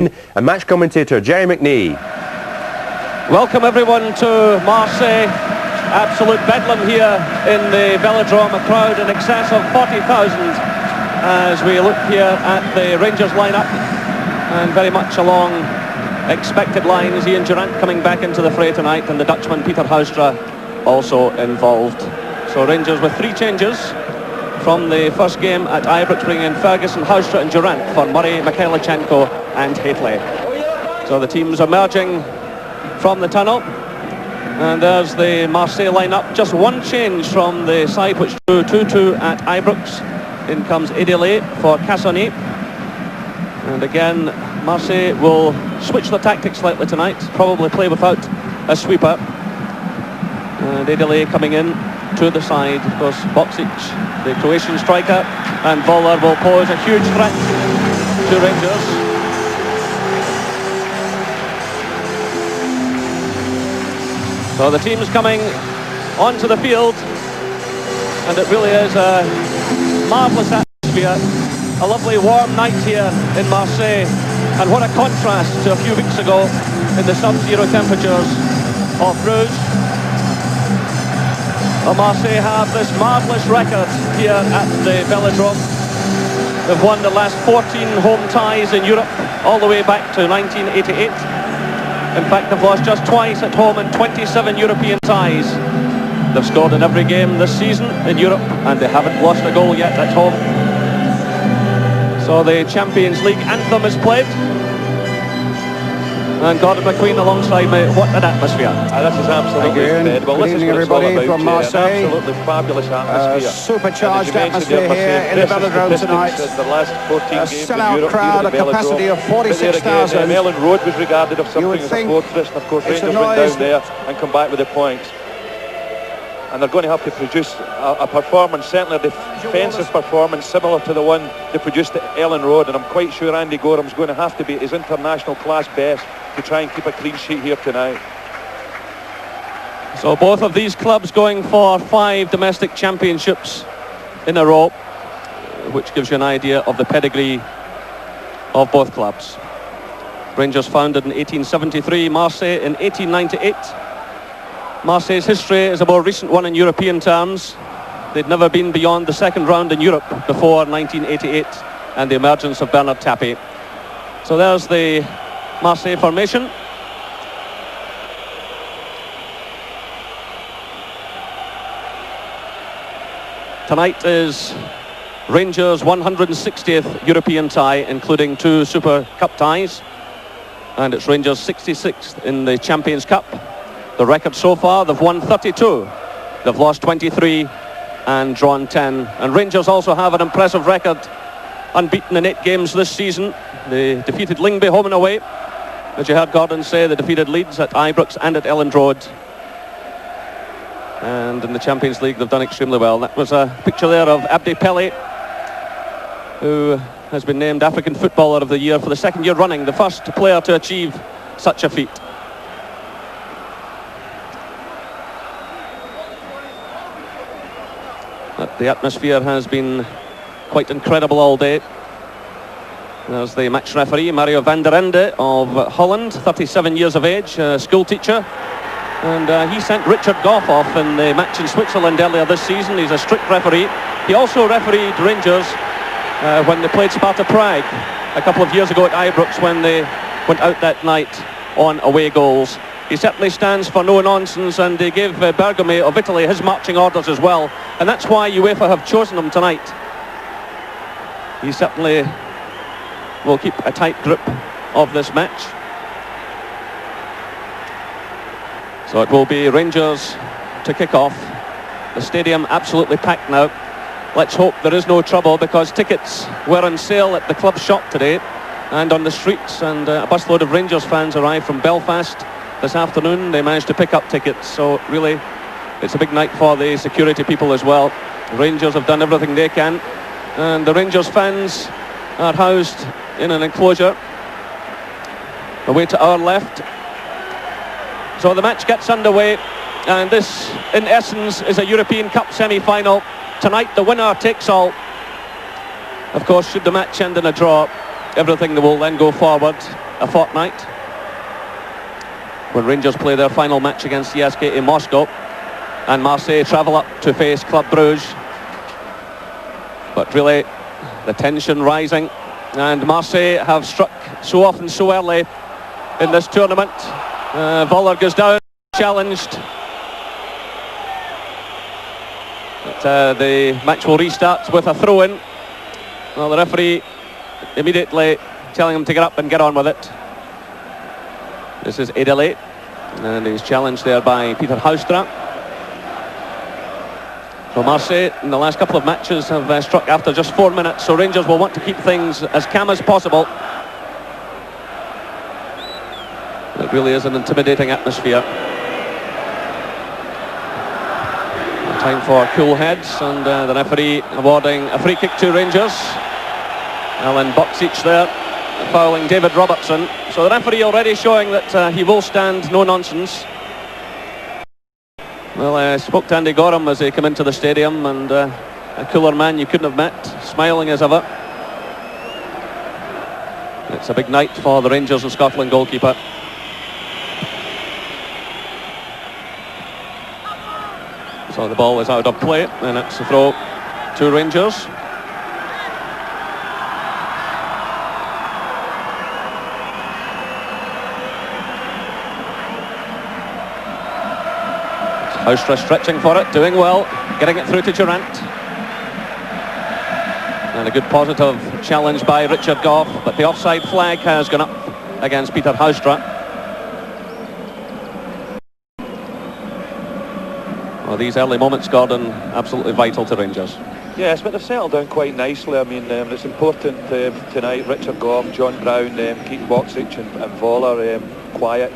and match commentator Jerry McNee. Welcome everyone to Marseille. Absolute bedlam here in the Velodrome, a crowd in excess of 40,000 as we look here at the Rangers lineup, and very much along expected lines. Ian Durant coming back into the fray tonight, and the Dutchman Peter Houstra also involved. So Rangers with 3 changes from the first game at Ibrox, bringing in Ferguson, Houstra and Durant for Murray, Mikhailichenko and Haitley. So the teams emerging from the tunnel, and there's the Marseille lineup. Just one change from the side which drew 2-2 at Ibrox. In comes Edele for Cassonnet, and again Marseille will switch the tactics slightly tonight, probably play without a sweeper, and Edele coming in to the side. Of course, Boksic, the Croatian striker, and Voller will pose a huge threat to Rangers. So the team's coming onto the field, and it really is a marvellous atmosphere. A lovely warm night here in Marseille, and what a contrast to a few weeks ago in the sub-zero temperatures of Bruges. Marseille have this marvellous record here at the Velodrome. They've won the last 14 home ties in Europe, all the way back to 1988. In fact, they've lost just twice at home in 27 European ties. They've scored in every game this season in Europe, and they haven't lost a goal yet at home. So the Champions League anthem is played, and Gordon McQueen alongside me. What an atmosphere. This is absolutely incredible. Good evening everybody from Marseille. Absolutely fabulous atmosphere. Supercharged atmosphere here in the Velodrome tonight. The last 14 games sellout in Europe, crowd, a capacity of 46,000. Ellen Road was regarded as something as a fortress, and of course Rangers went down there and come back with the points. And they're going to have to produce a performance, certainly a defensive performance similar to the one they produced at Ellen Road, and I'm quite sure Andy Goram's going to have to be at his international class best to try and keep a clean sheet here tonight. So both of these clubs going for 5 domestic championships in a row, which gives you an idea of the pedigree of both clubs. Rangers founded in 1873, Marseille in 1898. Marseille's history is a more recent one in European terms. They'd never been beyond the second round in Europe before 1988 and the emergence of Bernard Tapie. So there's the Marseille formation. Tonight is Rangers' 160th European tie, including 2 Super Cup ties, and it's Rangers' 66th in the Champions Cup. The record so far, they've won 32, they've lost 23 and drawn 10. And Rangers also have an impressive record, unbeaten in 8 games this season. They defeated Lyngby home and away. As you heard Gordon say, they defeated Leeds at Ibrox and at Ellen Road. And in the Champions League, they've done extremely well. That was a picture there of Abdi Pele, who has been named African Footballer of the Year for the 2nd year running, the first player to achieve such a feat. The atmosphere has been quite incredible all day. There's the match referee, Mario van der Ende of Holland, 37 years of age, a school teacher. And he sent Richard Goff off in the match in Switzerland earlier this season. He's a strict referee. He also refereed Rangers when they played Sparta Prague a couple of years ago at Ibrox, when they went out that night on away goals. He certainly stands for no nonsense, and they gave Bergame of Italy his marching orders as well, and that's why UEFA have chosen him tonight. He certainly will keep a tight grip of this match. So it will be Rangers to kick off. The stadium absolutely packed now. Let's hope there is no trouble, because tickets were on sale at the club shop today and on the streets, and a busload of Rangers fans arrived from Belfast this afternoon. They managed to pick up tickets, so really it's a big night for the security people as well. Rangers have done everything they can, and the Rangers fans are housed in an enclosure away to our left. So the match gets underway, and this in essence is a European Cup semi-final. Tonight the winner takes all. Of course, should the match end in a draw, everything will then go forward a fortnight, when Rangers play their final match against CSKA in Moscow, and Marseille travel up to face Club Brugge. But really, the tension rising, and Marseille have struck so often so early in this tournament. Voller goes down, challenged. But the match will restart with a throw-in. Well, the referee immediately telling him to get up and get on with it. This is Edele, and he's challenged there by Peter Houstra. So Marseille in the last couple of matches have struck after just 4 minutes, so Rangers will want to keep things as calm as possible. It really is an intimidating atmosphere. Time for cool heads, and the referee awarding a free kick to Rangers. Alan Boksic there, fouling David Robertson. So the referee already showing that he will stand no nonsense. Well, I spoke to Andy Gorham as he came into the stadium, and a cooler man you couldn't have met, smiling as ever. It's a big night for the Rangers and Scotland goalkeeper. So the ball is out of play, and it's a throw to Rangers. Houstra stretching for it, doing well, getting it through to Durant. And a good positive challenge by Richard Gough, but the offside flag has gone up against Peter Houstra. Well, these early moments, Gordon, absolutely vital to Rangers. Yes, but they've settled down quite nicely. I mean, it's important tonight. Richard Gough, John Brown, keep Boksic and Voller quiet.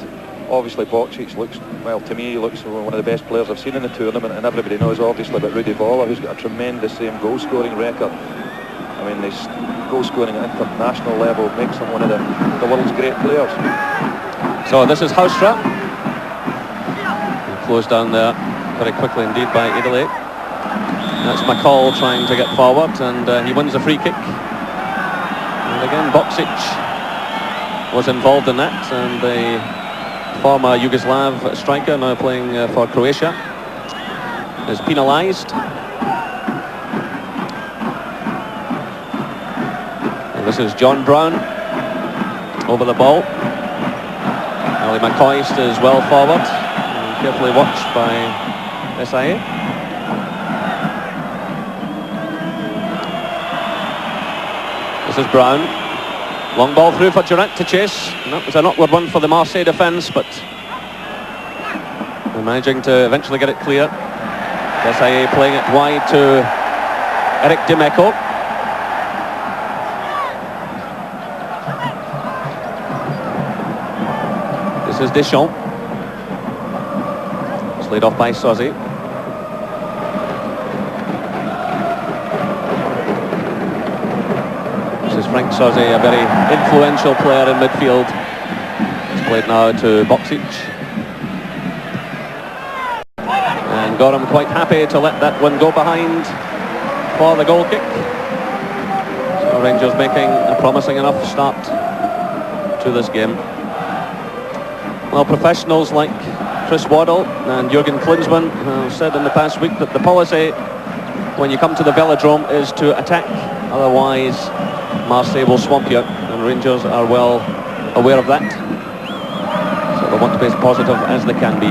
Obviously Boksic looks, well, to me he looks one of the best players I've seen in the tournament, and everybody knows obviously about Rudy Voller, who's got a tremendous goal scoring record. I mean, his goal scoring at international level makes him one of the world's great players. So this is Houstra, closed down there very quickly indeed by Italy. That's McCall trying to get forward, and he wins a free kick. And again, Boksic was involved in that, and the former Yugoslav striker, now playing for Croatia, is penalised. And this is John Brown over the ball. Ali McCoist is well forward, and carefully watched by SIA. This is Brown. Long ball through for Durant to chase. And that was an awkward one for the Marseille defence, but they're managing to eventually get it clear. SIA playing it wide to Eric Dimeco. This is Deschamps. It's laid off by Sozzi. Frank Sozzi, a very influential player in midfield. It's played now to Boksic. And Gorham quite happy to let that one go behind for the goal kick. So Rangers making a promising enough start to this game. Well, professionals like Chris Waddle and Jurgen Klinsmann have said in the past week that the policy when you come to the Velodrome is to attack, otherwise Marseille will swamp you, and Rangers are well aware of that. So they want to be as positive as they can be.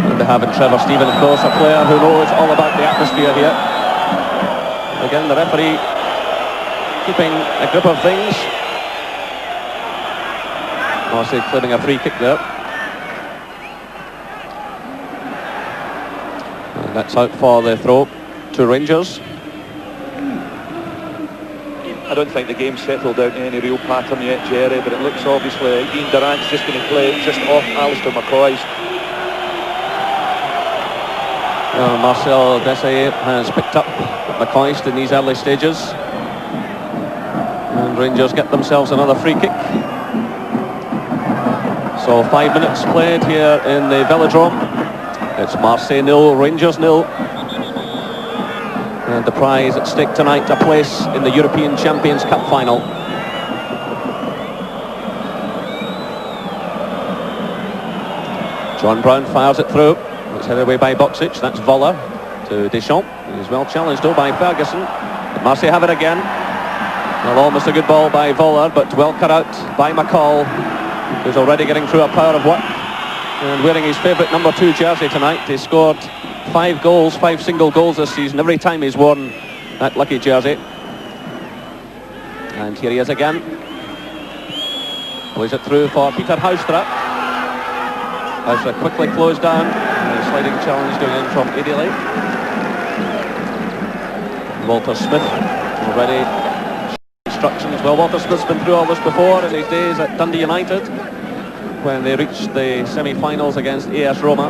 And they have in Trevor Stephen, of course, a player who knows all about the atmosphere here. Again, the referee keeping a grip of things. Marseille clearing a free kick there. And that's out for the throw to Rangers. I don't think the game's settled down to any real pattern yet, Jerry, but it looks obviously Ian Durant's just going to play just off Alistair McCoy's. Marcel Desailly has picked up McCoist in these early stages. And Rangers get themselves another free kick. So 5 minutes played here in the Velodrome. It's Marseille 0, Rangers 0. And the prize at stake tonight, a place in the European Champions Cup final. John Brown fires it through. It's headed away by Boksic. That's Voller to Deschamps. He's well challenged though by Ferguson. Marseille have it again. Well, almost a good ball by Voller, but well cut out by McCall, who's already getting through a power of work and wearing his favourite number 2 jersey tonight. He scored 5 goals, 5 single goals this season, every time he's worn that lucky jersey. And here he is again. Plays it through for Peter Houstra. Houstra quickly closed down. A sliding challenge going in from Edele. Walter Smith already instructions. Well, Walter Smith's been through all this before in his days at Dundee United when they reached the semi-finals against AS Roma.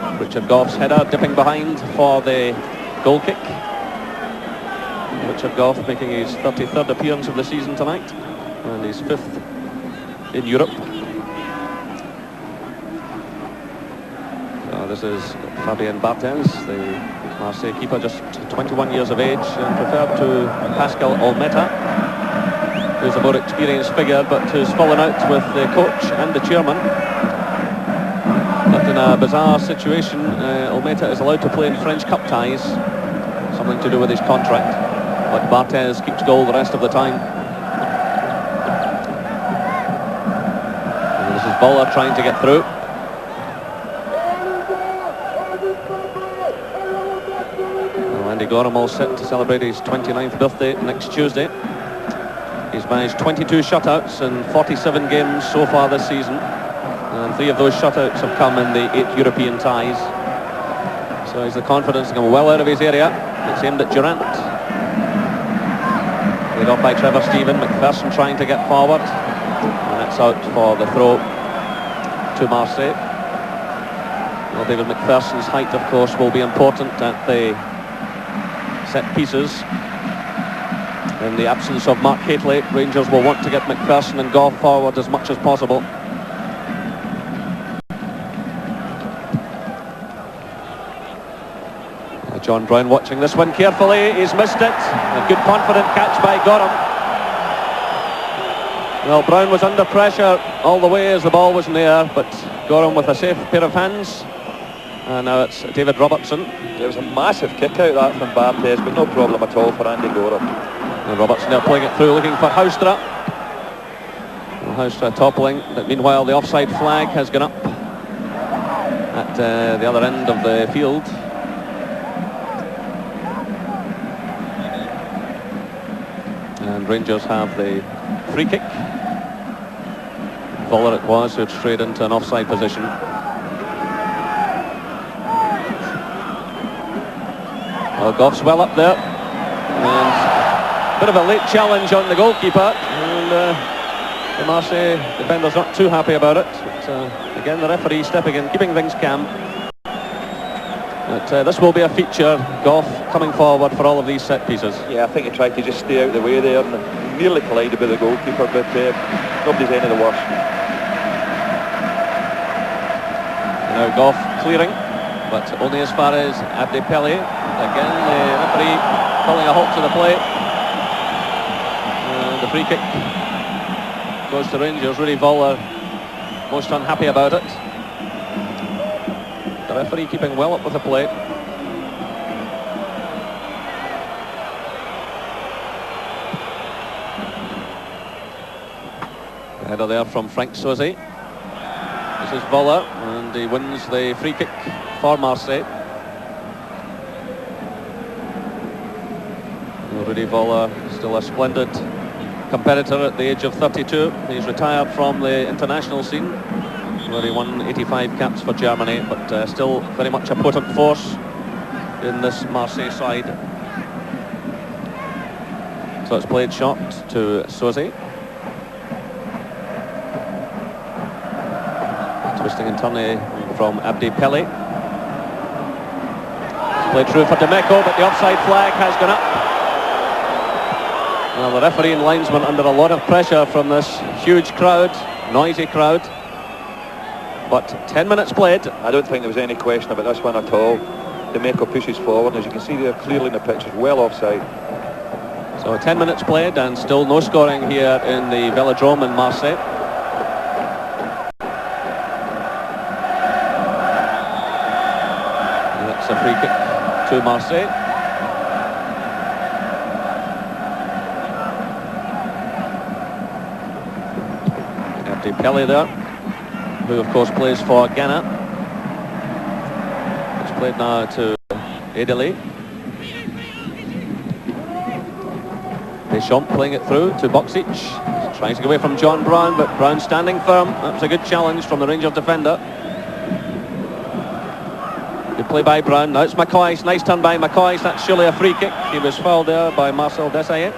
And Richard Goff's header dipping behind for the goal kick. Richard Goff making his 33rd appearance of the season tonight and his 5th in Europe. So this is Fabien Barthez, the Marseille keeper, just 21 years of age, and preferred to Pascal Olmeta, who's a more experienced figure but who's fallen out with the coach and the chairman. But in a bizarre situation, Olmeta is allowed to play in French Cup ties, something to do with his contract, but Barthez keeps goal the rest of the time. And this is Voller trying to get through. Andy Gorham all set to celebrate his 29th birthday next Tuesday. He's managed 22 shutouts in 47 games so far this season, and 3 of those shutouts have come in the 8 European ties. So he's the confidence to come well out of his area. It's aimed at Durant. Laid off by Trevor Steven. McPherson trying to get forward, and that's out for the throw to Marseille. Well, David McPherson's height, of course, will be important at the set pieces. In the absence of Mark Hateley, Rangers will want to get McPherson and Goff forward as much as possible. John Brown watching this one carefully. He's missed it. A good confident catch by Gorham. Well, Brown was under pressure all the way as the ball was in the air, but Gorham with a safe pair of hands. And now it's David Robertson. There was a massive kick out of that from Barthez, but no problem at all for Andy Gorham. And Robertson now playing it through, looking for Houstra. Well, Houstra toppling, but meanwhile the offside flag has gone up at the other end of the field. And Rangers have the free kick. Voller it was, who had strayed into an offside position. Well, Goff's well up there, and a bit of a late challenge on the goalkeeper, and the Marseille defender's not too happy about it. But, again, the referee stepping in, keeping things calm. But this will be a feature, Goff coming forward for all of these set pieces. Yeah, I think he tried to just stay out of the way there and nearly collided with the goalkeeper, but nobody's any the worse. And now Goff clearing, but only as far as Abdi Pele. Again, the referee calling a halt to the play. And the free kick goes to Rangers. Rudy Voller most unhappy about it. The referee keeping well up with the play. The header there from Frank Sosi. This is Voller, and he wins the free kick for Marseille. Rudy Voller, still a splendid competitor at the age of 32. He's retired from the international scene, where he won 85 caps for Germany, but still very much a potent force in this Marseille side. So it's played shot to Sosi. Twisting and turning from Abdi Pele. It's played through for Demeco, but the offside flag has gone up. Well, the referee and linesman under a lot of pressure from this huge crowd, noisy crowd. But 10 minutes played. I don't think there was any question about this one at all. Demeco pushes forward, as you can see there clearly in the picture, well offside. So 10 minutes played and still no scoring here in the Velodrome in Marseille. to Marseille. Pela there, who of course plays for Ghana. It's played now to Italy. Deschamps playing it through to Boksic. Trying to get away from John Brown, but Brown standing firm. That's a good challenge from the Rangers defender. Good play by Brown. Now it's McCoy's. Nice turn by McCoy's. That's surely a free kick. He was fouled there by Marcel Desailly.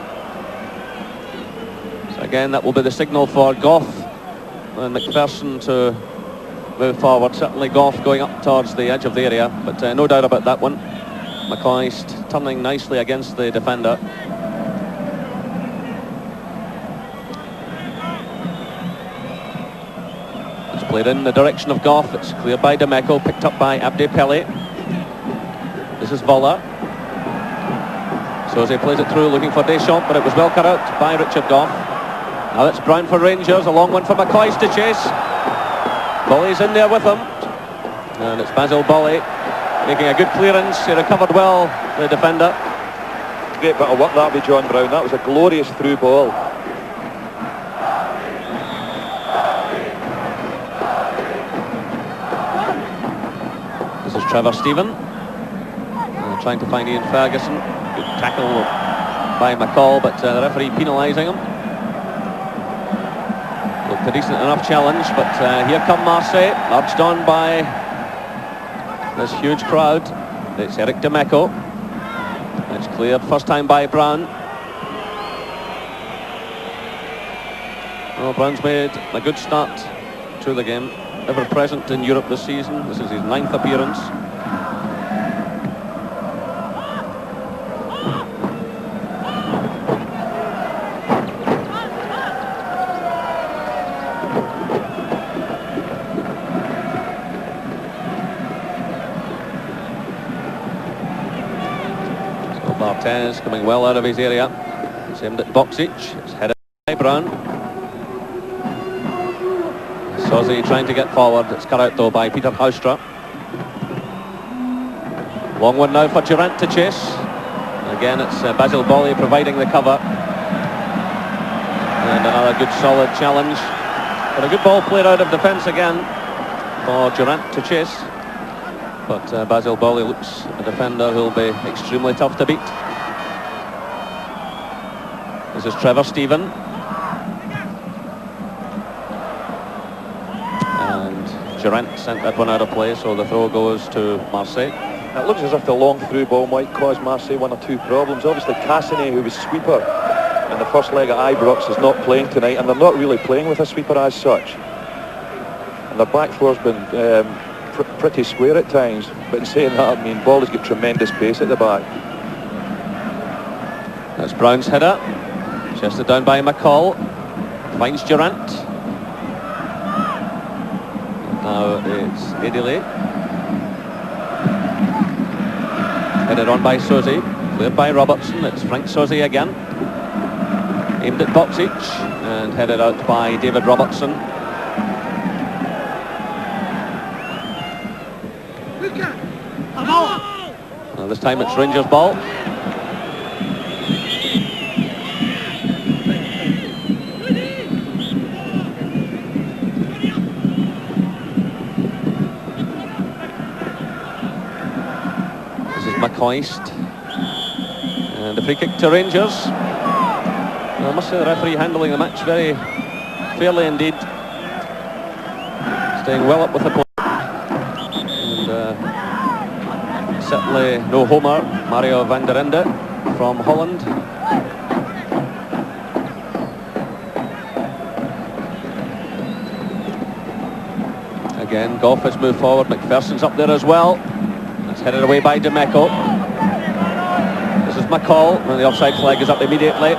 So again, that will be the signal for Goff and McPherson to move forward. Certainly Goff going up towards the edge of the area, but no doubt about that one. McCoy's turning nicely against the defender. It's played in the direction of Goff. It's cleared by Demeco, picked up by Abdi Pele. This is Vola. So as he plays it through, looking for Deschamps, but it was well cut out by Richard Goff. Now it's Brown for Rangers, a long one for McCoy's to chase. Bolly's in there with him. And it's Basil Bolly making a good clearance. He recovered well, the defender. Great bit of work that by John Brown. That was a glorious through ball. This is Trevor Stephen. Trying to find Ian Ferguson. Good tackle by McCall, but the referee penalising him. A decent enough challenge, but here come Marseille, urged on by this huge crowd. It's Eric Demeco. It's cleared first time by Brown. Well, Brown's made a good start to the game. Ever present in Europe this season. This is his 9th appearance. Barthez coming well out of his area. It's aimed at Boksic. It's headed by Brown. Sozi trying to get forward. It's cut out though by Peter Haustra. Long one now for Durant to chase. Again, it's Basil Bolly providing the cover. And another good solid challenge. But a good ball played out of defence again for Durant to chase. But Basil Bolly looks a defender who'll be extremely tough to beat. This is Trevor Stephen. And Durant sent that one out of play, so the throw goes to Marseille. It looks as if the long through ball might cause Marseille one or two problems. Obviously Cassini, who was sweeper in the first leg at Ibrox, is not playing tonight, and they're not really playing with a sweeper as such. And their back four's been pretty square at times, but in saying that, I mean, Bolly's got tremendous pace at the back. That's Brown's header, chested down by McCall, finds Durant. Now it's Edile, headed on by Sozi, cleared by Robertson. It's Frank Sozi again, aimed at Boksic and headed out by David Robertson. Now this time it's Rangers ball. This is McCoist. And a free kick to Rangers. I must say the referee handling the match very fairly indeed. Staying well up with the play. Certainly no homer, Mario van der Ende from Holland. Again, Goff has moved forward, McPherson's up there as well. It's headed away by Demeco. This is McCall, and the offside flag is up immediately.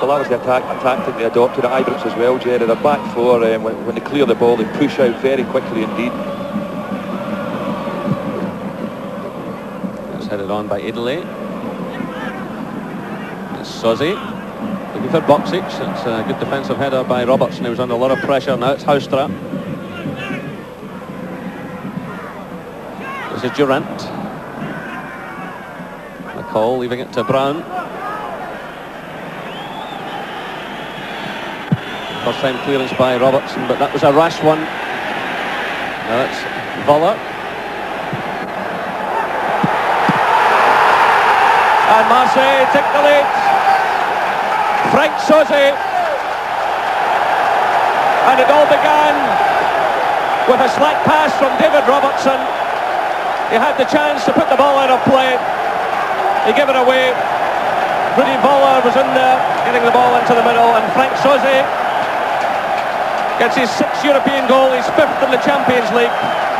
Well, that was the tactic they adopted at Ibrox as well, Jerry. Their back four, when they clear the ball, they push out very quickly indeed. It's headed on by Italy. It's Sozi looking for Boksic. It's a good defensive header by Robertson, who was under a lot of pressure. Now it's Haustra. is Durant. McCall leaving it to Brown. First time clearance by Robertson, but that was a rash one. Now it's Voller. And Marseille take the lead. Frank Soze. And it all began with a slack pass from David Robertson. He had the chance to put the ball out of play. He gave it away. Rudy Voller was in there, getting the ball into the middle, and Frank Soze gets his 6th European goal, his 5th in the Champions League.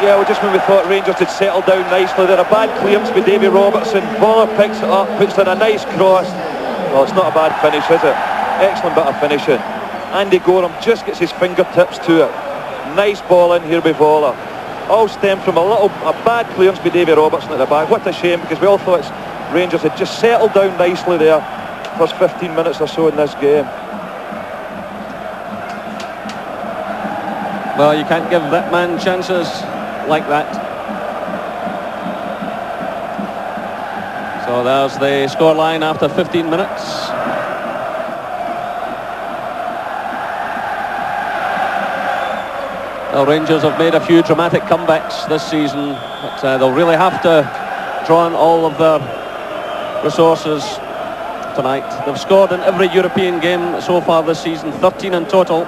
Yeah, well, just when we thought Rangers had settled down nicely, they're a bad clearance by Davy Robertson. Voller picks it up, puts in a nice cross. Well, it's not a bad finish, is it? Excellent bit of finishing. Andy Gorham just gets his fingertips to it. Nice ball in here by Voller. All stemmed from a bad clearance by Davy Robertson at the back. What a shame, because we all thought Rangers had just settled down nicely there. First 15 minutes or so in this game. Well, you can't give that man chances like that. So there's the scoreline after 15 minutes. The Rangers have made a few dramatic comebacks this season, but they'll really have to draw on all of their resources tonight. They've scored in every European game so far this season, 13 in total.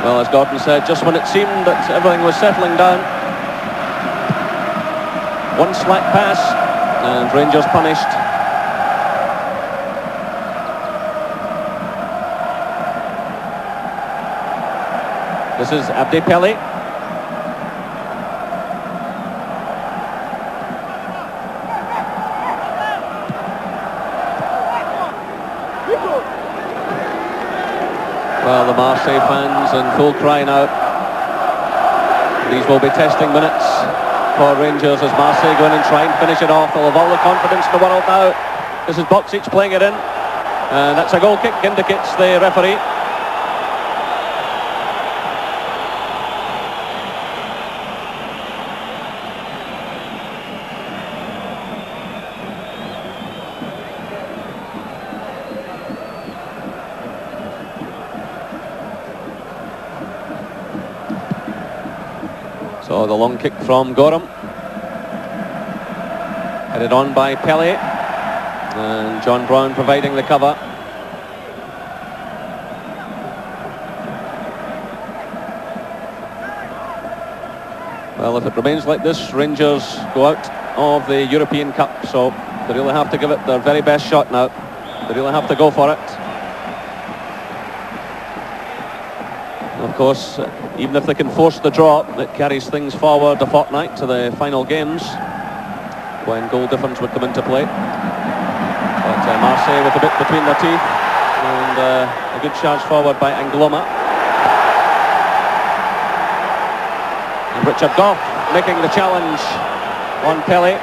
Well, as Gordon said, just when it seemed that everything was settling down, one slack pass and Rangers punished. This is pela. Well, the Marseille fans in full cry now. These will be testing minutes for Rangers as Marseille go in and try and finish it off. They'll have all the confidence in the world now. This is Boksic playing it in. And that's a goal kick, indicates the referee. So the long kick from Gorham. Headed on by Pele. And John Brown providing the cover. Well, if it remains like this, Rangers go out of the European Cup. So they really have to give it their very best shot now. They really have to go for it. Of course, even if they can force the draw, it carries things forward a fortnight to the final games, when goal difference would come into play. But Marseille with a bit between their teeth, and a good charge forward by Angloma. And Richard Goff making the challenge on Pele.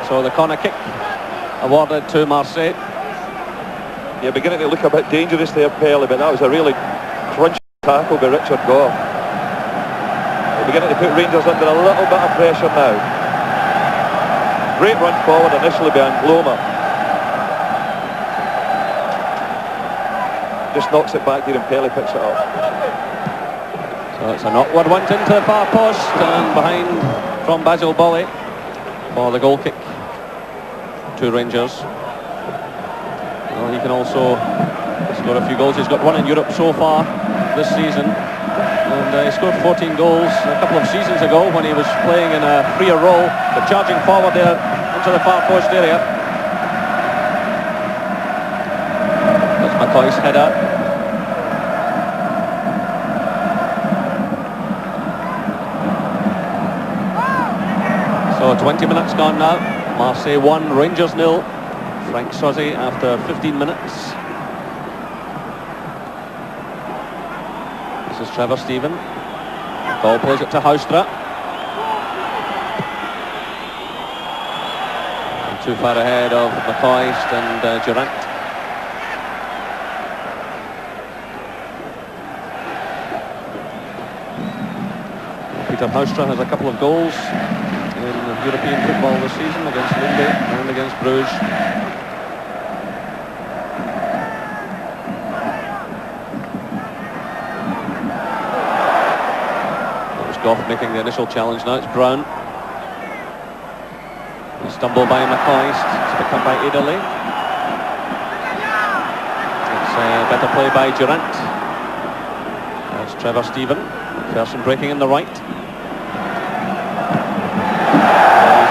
So the corner kick awarded to Marseille. Yeah, beginning to look a bit dangerous there, Pele, but that was a really crunchy tackle by Richard Goff. They're beginning to put Rangers under a little bit of pressure now. Great run forward initially by Angloma. Just knocks it back there and Pele picks it up. So it's an awkward one into the far post, and behind from Basil Bolly for the goal kick to Rangers. Well, he can also score a few goals. He's got one in Europe so far this season, and he scored 14 goals a couple of seasons ago when he was playing in a freer role, but charging forward there into the far post area. That's McCoy's header. So 20 minutes gone now. Marseille 1, Rangers 0. Frank Soze after 15 minutes. This is Trevor Stephen. Ball plays it to Houstra. And too far ahead of McCoist and Durant. Peter Houstra has a couple of goals in European football this season against Olympique and against Bruges. That was Goff making the initial challenge. Now it's Brown. A stumble by McCoy. It's picked up by Italy. It's better play by Durant. That's Trevor Steven. McPherson breaking in the right. He's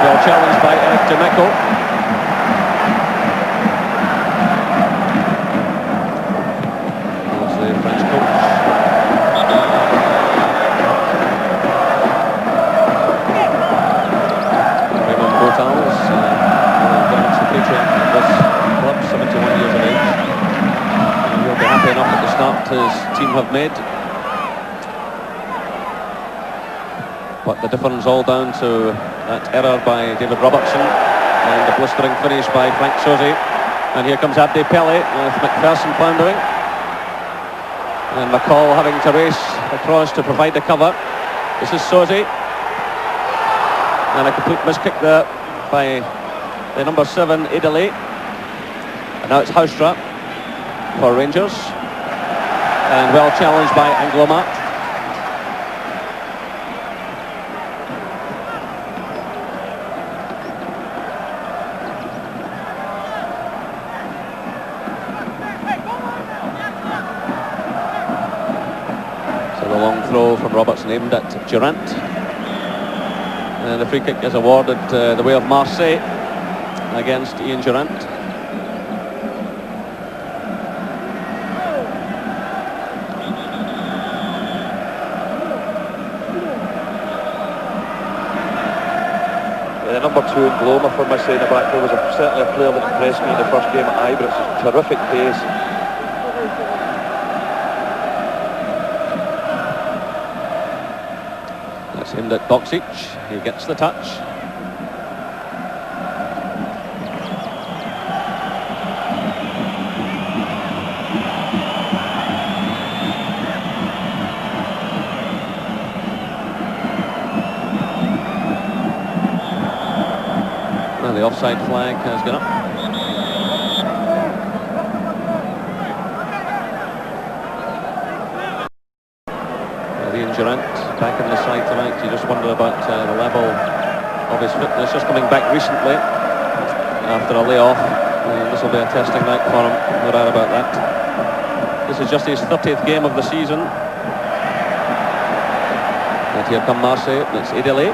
well challenged by Eric Dimeco. There's the French coach. Raymond Boutals, very much the patriarch of this club, 71 years of age. And he'll be happy enough at the start his team have made. But the difference all down to that error by David Robertson and the blistering finish by Frank Sosie. And here comes Abdi Pele with McPherson floundering. And McCall having to race across to provide the cover. This is Sosie. And a complete miskick there by the number 7, Italy. And now it's Houstra for Rangers. And well challenged by Angloma. Throw from Robertson aimed at Durant, and the free kick is awarded the way of Marseille against Ian Durant. Yeah, the number 2 in Gloma for Marseille in the back row was certainly a player that impressed me in the first game at Ibrox. Terrific pace. Aimed at Boksic, he gets the touch. Well, the offside flag has gone up. Ian Durant back in the side tonight. You just wonder about the level of his fitness. Just coming back recently after a layoff. This will be a testing night for him, no doubt about that. This is just his 30th game of the season. And here come Marseille. It's Italy.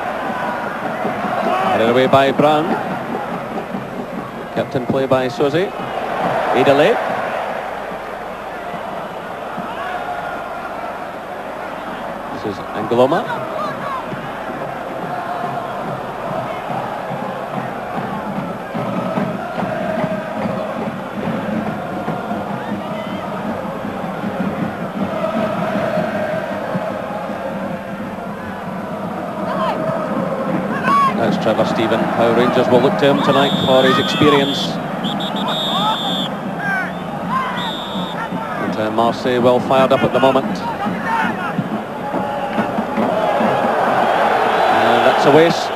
Carried away by Brown. Kept in play by Sosie. Italy. This is Angloma. That's Trevor Steven. How Rangers will look to him tonight for his experience. And Marseille well fired up at the moment. And that's a waste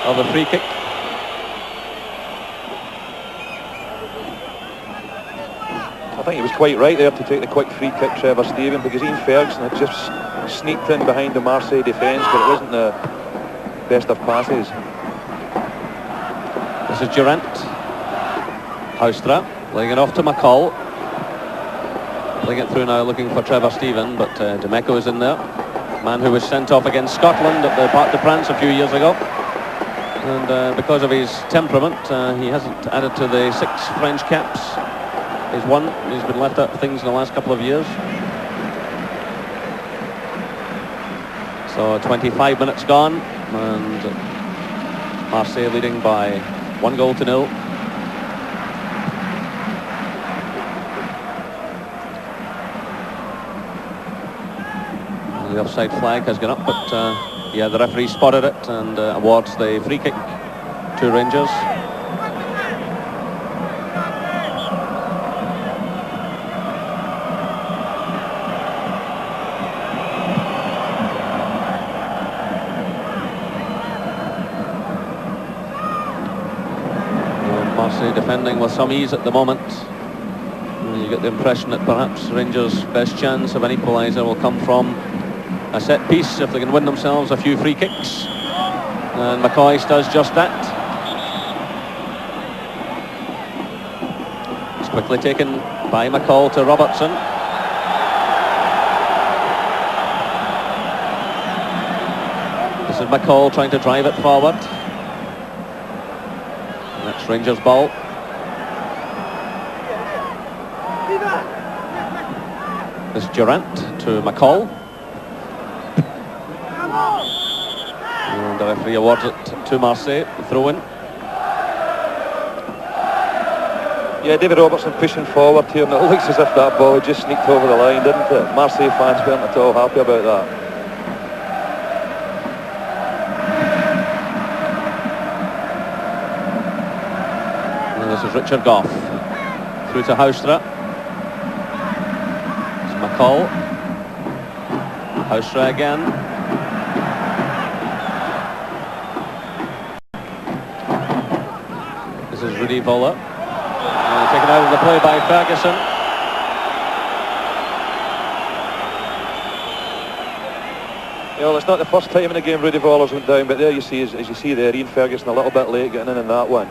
of a free kick. I think he was quite right there to take the quick free kick, Trevor Steven, because Ian Ferguson had just sneaked in behind the Marseille defence, but it wasn't the best of passes. This is Durant. Houstra laying it off to McCall. Playing it through now, looking for Trevor Steven, but Dimeco is in there. Man who was sent off against Scotland at the Parc des Princes a few years ago. And because of his temperament, he hasn't added to the 6 French caps. He's won. He's been left out of things in the last couple of years. So 25 minutes gone, and Marseille leading by 1-0. The offside flag has gone up, but yeah, the referee spotted it and awards the free kick to Rangers. Marseille defending with some ease at the moment. You get the impression that perhaps Rangers' best chance of an equaliser will come from a set piece if they can win themselves a few free kicks. And McCoy does just that. It's quickly taken by McCall to Robertson. This is McCall trying to drive it forward. That's Rangers' ball. This Durant to McCall. And the referee awards it to Marseille, the throw-in. Yeah, David Robertson pushing forward here, and it looks as if that ball just sneaked over the line, didn't it? Marseille fans weren't at all happy about that. And this is Richard Goff. Through to Houstra. It's McCall. Houstra again. This is Rudy Voller. Taken out of the play by Ferguson. Yeah, well, it's not the first time in the game Rudy Voller's went down, but there you see, as you see there, Ian Ferguson a little bit late getting in that one.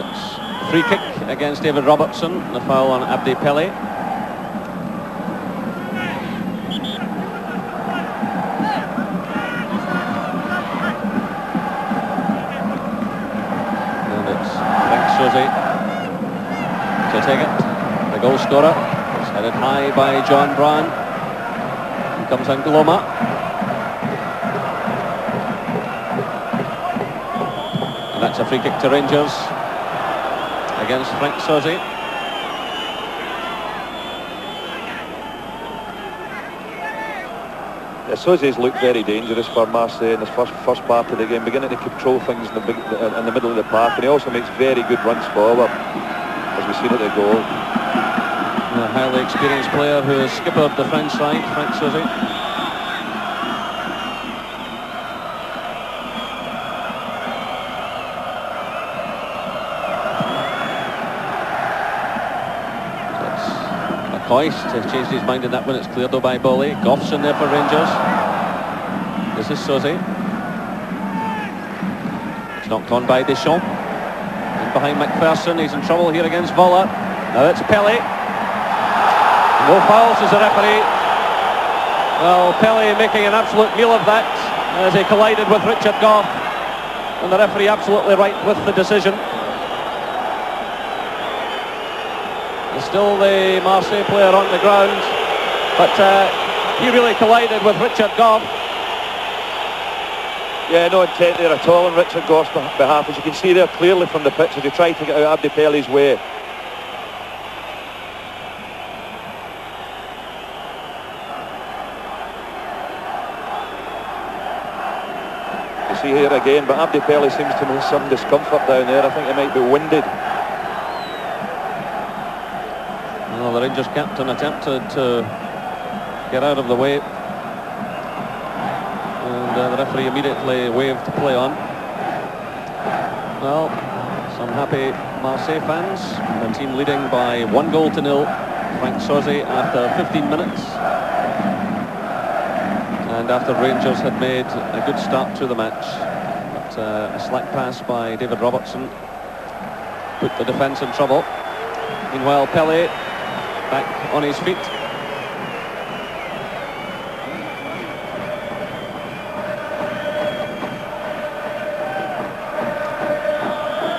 It's free kick against David Robertson, the foul on Abdi Pele. To take it, the goal scorer. It's headed high by John Brown. Here comes Angloma. And that's a free kick to Rangers against Frank Sosie. Yeah, Sosie's looked very dangerous for Marseille in this first part of the game, beginning to control things in the middle of the park, and he also makes very good runs forward, as we've seen at the goal. A highly experienced player who has skippered the French side, Frank Sosie. Hoist has changed his mind in that one. It's cleared though by Bolly. Goff's in there for Rangers. This is Sosie. It's knocked on by Deschamps. And behind McPherson, he's in trouble here against Voller. Now it's Pele. No fouls, as the referee. Well, Pele making an absolute meal of that as he collided with Richard Goff. And the referee absolutely right with the decision. Still the Marseille player on the ground, but he really collided with Richard Goff. Yeah, no intent there at all on Richard Goff's behalf, as you can see there clearly from the pitch as he tried to get out Abdi Pele's way. You see here again, but Abdi Pele seems to have some discomfort down there. I think he might be winded. Well, the Rangers captain attempted to get out of the way, and the referee immediately waved to play on. Well, some happy Marseille fans. The team leading by 1-0. Frank Sosie after 15 minutes, and after Rangers had made a good start to the match, but a slack pass by David Robertson put the defence in trouble. Meanwhile, Pele back on his feet.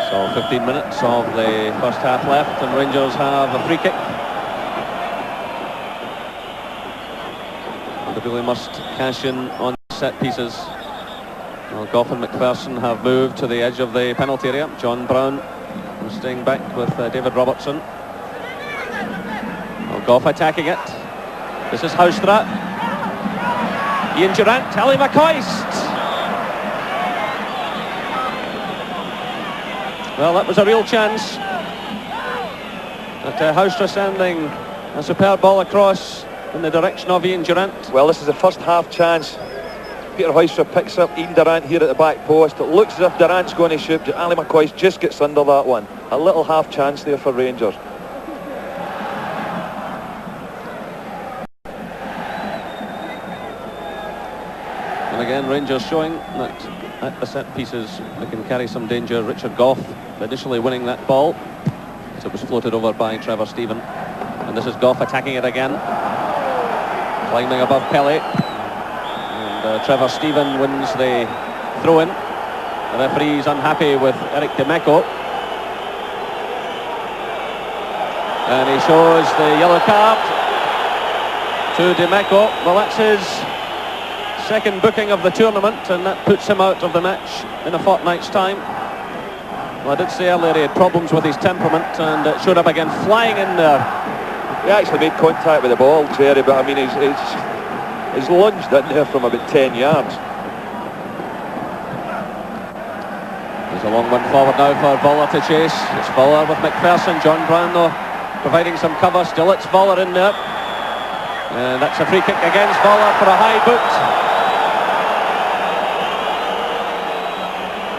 So 15 minutes of the first half left, and Rangers have a free kick. They really must cash in on set pieces. Well, Goff and McPherson have moved to the edge of the penalty area. John Brown staying back with David Robertson. Goff attacking it. This is Houstra. Ian Durant, Ali McCoist. Well, that was a real chance. But Houstra standing A superb ball across in the direction of Ian Durant. Well, this is the first half chance. Peter Hoyster picks up Ian Durant here at the back post. It looks as if Durant's going to shoot. Ali McCoist just gets under that one. A little half chance there for Rangers. And again, Rangers showing that at the set pieces they can carry some danger. Richard Gough initially winning that ball, so it was floated over by Trevor Stephen. And this is Gough attacking it again, climbing above Pele. And Trevor Stephen wins the throw-in. The referee's unhappy with Eric Demeco. And he shows the yellow card to Demeco. Well, that's his second booking of the tournament, and that puts him out of the match in a fortnight's time. Well, I did say earlier he had problems with his temperament, and it showed up again, flying in there. He actually made contact with the ball, Jerry, but I mean he's lunged in there from about 10 yards. There's a long one forward now for Voller to chase. It's Voller with McPherson. John Brown though providing some cover. Still it's Voller in there, and that's a free kick against Voller for a high boot.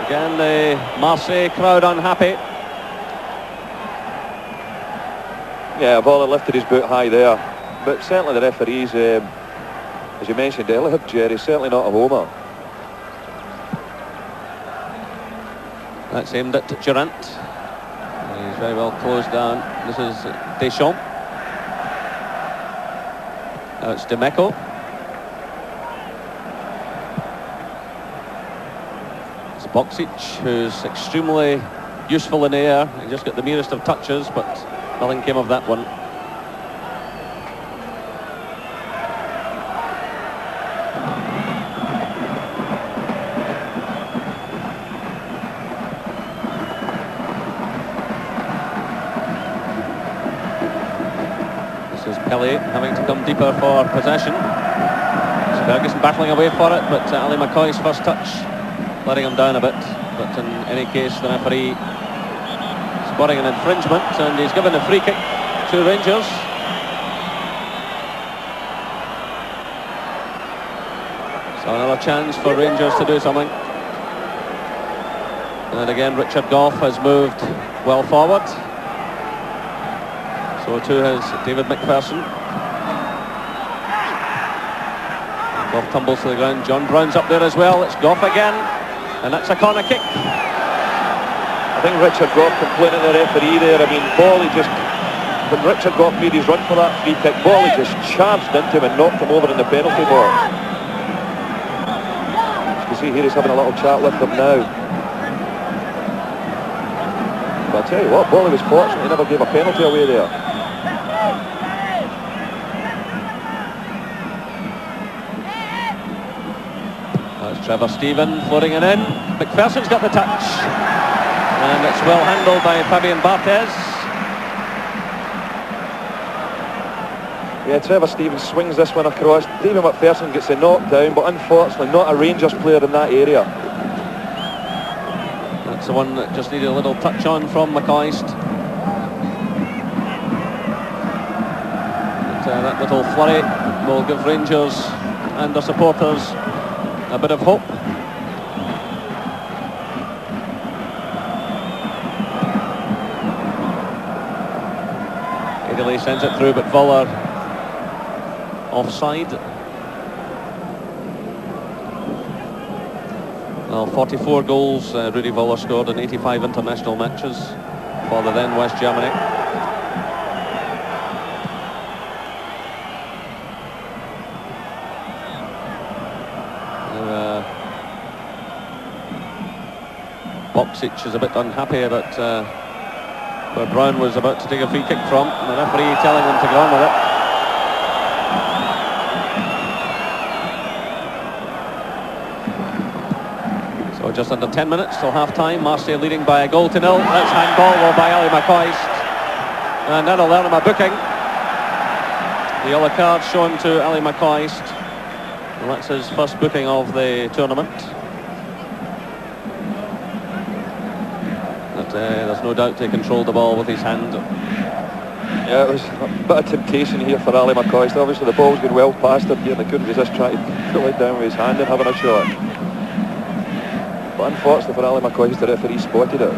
Again, the Marseille crowd unhappy. Yeah, Voller lifted his boot high there, but certainly the referees, as you mentioned earlier, Jerry, certainly not a homer. That's aimed at Durant. He's very well closed down. This is Deschamps. Now it's Demeco. It's Boksic, who's extremely useful in the air. He just got the merest of touches, but nothing came of that one. This is Pele having to come deeper for possession. It's Ferguson battling away for it, but Ali McCoy's first touch letting him down a bit. But in any case, the referee spotting an infringement, and he's given a free kick to Rangers. So another chance for Rangers to do something. And again, Richard Gough has moved well forward. So too has David McPherson. Gough tumbles to the ground. John Brown's up there as well. It's Gough again, and that's a corner kick. I think Richard Gough complaining to the referee there. I mean, Bolly just, when Richard Gough made his run for that free kick, Bolly just charged into him and knocked him over in the penalty box. As you can see here, he's having a little chat with him now. But I tell you what, Bolly was fortunate, he never gave a penalty away there. That's Trevor Stephen floating it in. McPherson's got the touch. And it's well handled by Fabien Barthez. Yeah, Trevor Stevens swings this one across. David McPherson gets a knock down, but unfortunately not a Rangers player in that area. That's the one that just needed a little touch on from McCoist. But that little flurry will give Rangers and their supporters a bit of hope. Italy sends it through, but Voller offside. Well, 44 goals Rudy Voller scored in 85 international matches for the then West Germany. Boksic is a bit unhappy about where Brown was about to take a free kick from, and the referee telling him to go on with it. So just under 10 minutes till half-time. Marseille leading by a goal to nil. That's handball by Ali McCoist, and that'll learn him a booking. The yellow card shown to Ali McCoist. Well, that's his first booking of the tournament. There's no doubt he controlled the ball with his hand. Yeah, it was a bit of temptation here for Ali McCoist. Obviously the ball's going well past him here and he couldn't resist trying to pull it down with his hand and having a shot. But unfortunately for Ali McCoist, the referee spotted it.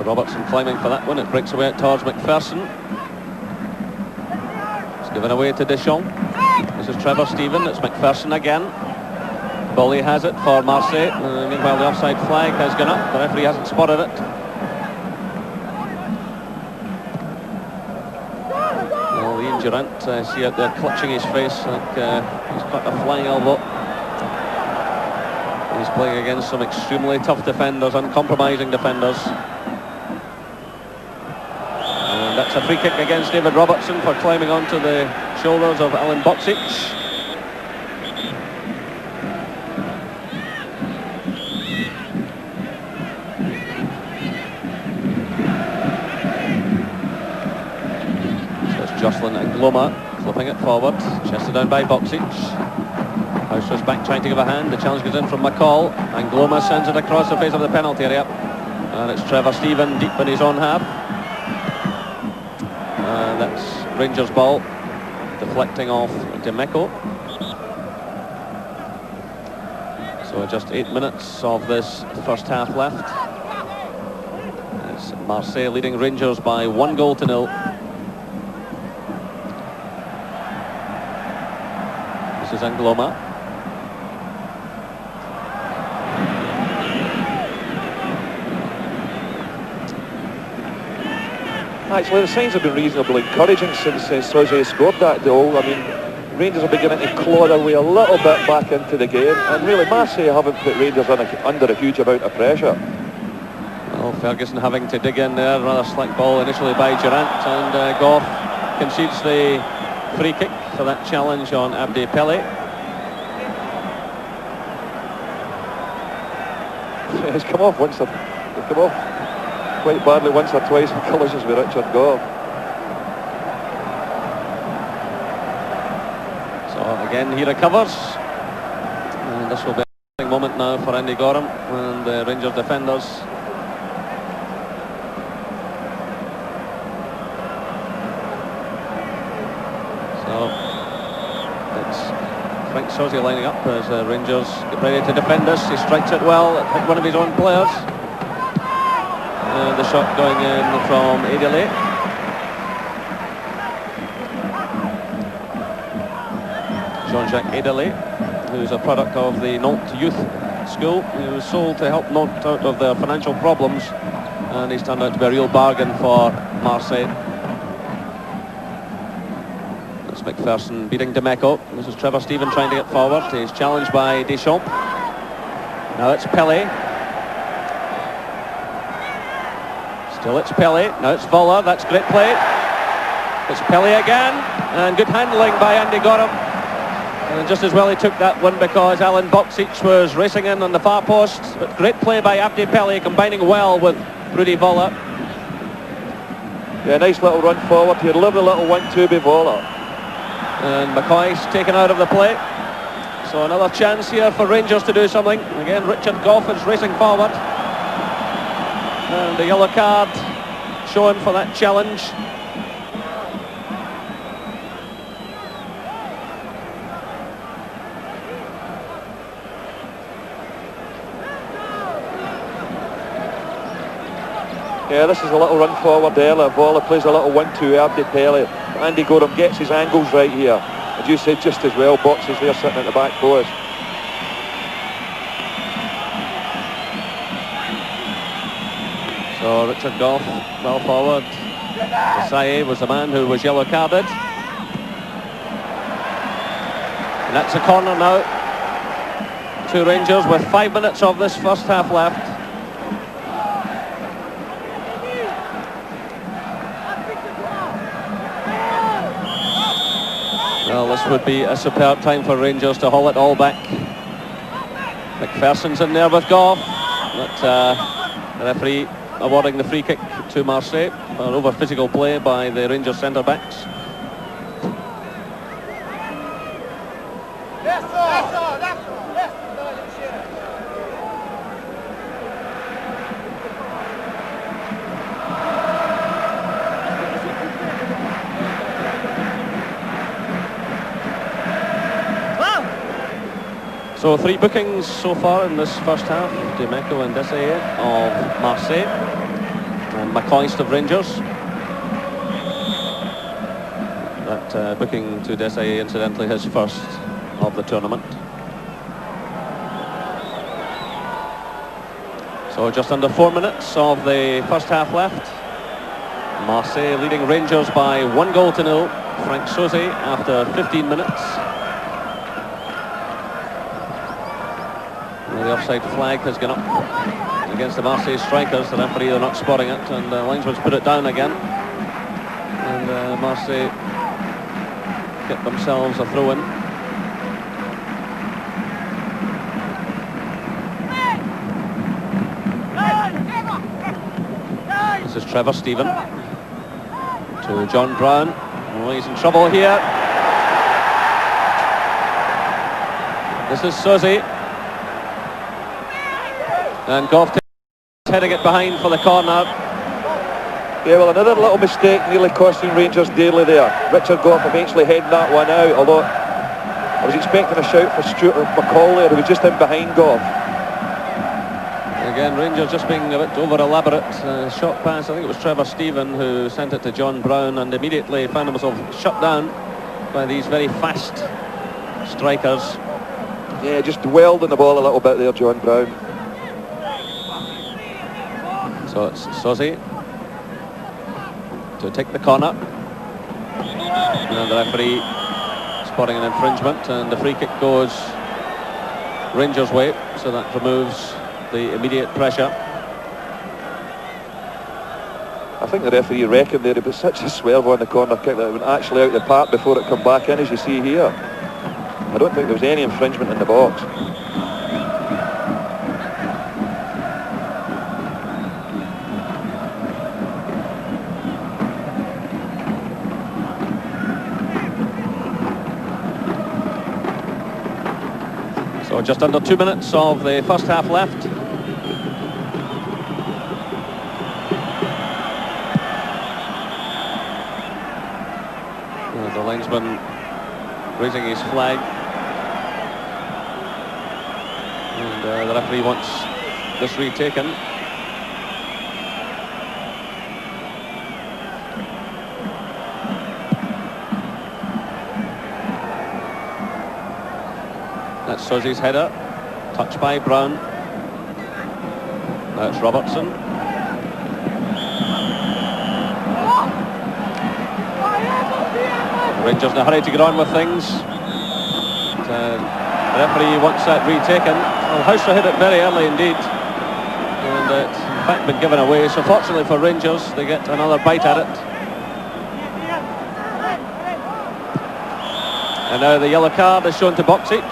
Robertson climbing for that one. It breaks away towards McPherson. It's given away to Deschamps. This is Trevor Stephen. It's McPherson again. Bolly has it for Marseille. Meanwhile, the offside flag has gone up. The referee hasn't spotted it. Well, Ian Durant, see out there clutching his face like he's got a flying elbow. He's playing against some extremely tough defenders, uncompromising defenders. And that's a free kick against David Robertson for climbing onto the shoulders of Alan Boksic. Jocelyn and Gloma flipping it forward, chested down by Boksic. Houser's back trying to give a hand. The challenge goes in from McCall, and Gloma sends it across the face of the penalty area. And it's Trevor Stephen deep in his own half. That's Rangers' ball, deflecting off Demeco. So just 8 minutes of this first half left. It's Marseille leading Rangers by 1-0. This is Angloma. Actually, the signs have been reasonably encouraging since Soze scored that goal. I mean, Rangers are beginning to claw their way a little bit back into the game, and really Marseille haven't put Rangers under a huge amount of pressure. Well, Ferguson having to dig in there, rather slick ball initially by Durant, and Goff concedes the free kick for that challenge on Abdi Pele. It's come off once, it's come off quite badly once or twice in collisions with Richard Goff. So again he recovers, and this will be a moment now for Andy Gorham and the Rangers defenders. So it's Frank Soze lining up as Rangers get ready to defend this. He strikes it well at one of his own players. The shot going in from Edele. Jean-Jacques Edele, who's a product of the Nantes Youth School. He was sold to help Nantes out of their financial problems, and he's turned out to be a real bargain for Marseille. That's McPherson beating Demeco. This is Trevor Stephen trying to get forward. He's challenged by Deschamps. Now it's Pele. Still it's Pele. Now it's Voller. That's great play. It's Pele again, and good handling by Andy Gorham. And just as well he took that one because Alan Boksic was racing in on the far post. But great play by Abdi Pele, combining well with Rudy Voller. Yeah, nice little run forward here. Lovely little 1-2 by Voller. And McCoy's taken out of the play. So another chance here for Rangers to do something. Again, Richard Goff is racing forward. And the yellow card shown for that challenge. Yeah, this is a little run forward there. Voller plays a little 1-2 Abdi Pele. Andy Gorham gets his angles right here. As you said, just as well, boxes there sitting at the back post. So Richard Goff well forward. Desailly was the man who was yellow carded. And that's a corner now to Rangers with 5 minutes of this first half left. Well, this would be a superb time for Rangers to haul it all back. McPherson's in there with Goff. But the referee awarding the free kick to Marseille for over physical play by the Rangers centre-backs. So 3 bookings so far in this first half. Demeco and Desailly of Marseille and McCoist of Rangers. That booking to Desailly, incidentally, his first of the tournament. So just under 4 minutes of the first half left. Marseille leading Rangers by 1-0. Frank Sauzet after 15 minutes. Well, the offside flag has gone up against the Marseille strikers. The referee, they're not spotting it, and the linesman's put it down again. And Marseille get themselves a throw-in. This is Trevor Stephen to John Brown. Oh, he's in trouble here. This is Sauzet. And Goff heading it behind for the corner. Yeah, well, another little mistake nearly costing Rangers dearly there. Richard Goff eventually heading that one out, although I was expecting a shout for Stuart McCall there, who was just in behind Goff. Again, Rangers just being a bit over-elaborate. Shot pass, I think it was Trevor Stephen who sent it to John Brown and immediately found himself shut down by these very fast strikers. Yeah, just dwelled on the ball a little bit there, John Brown. So it's Sauzet to take the corner. And the referee spotting an infringement, and the free kick goes Rangers' way, so that removes the immediate pressure. I think the referee reckoned there it was such a swerve on the corner kick that it went actually out the park before it come back in, as you see here. I don't think there was any infringement in the box. So just under 2 minutes of the first half left. The linesman raising his flag, and the referee wants this retaken. That's Sauzet's header, touched by Brown. Now it's Robertson. Rangers in a hurry to get on with things. The referee wants that retaken. Well, Houser hit it very early indeed, and it's in fact been given away. So fortunately for Rangers, they get another bite at it. And now the yellow card is shown to Boksic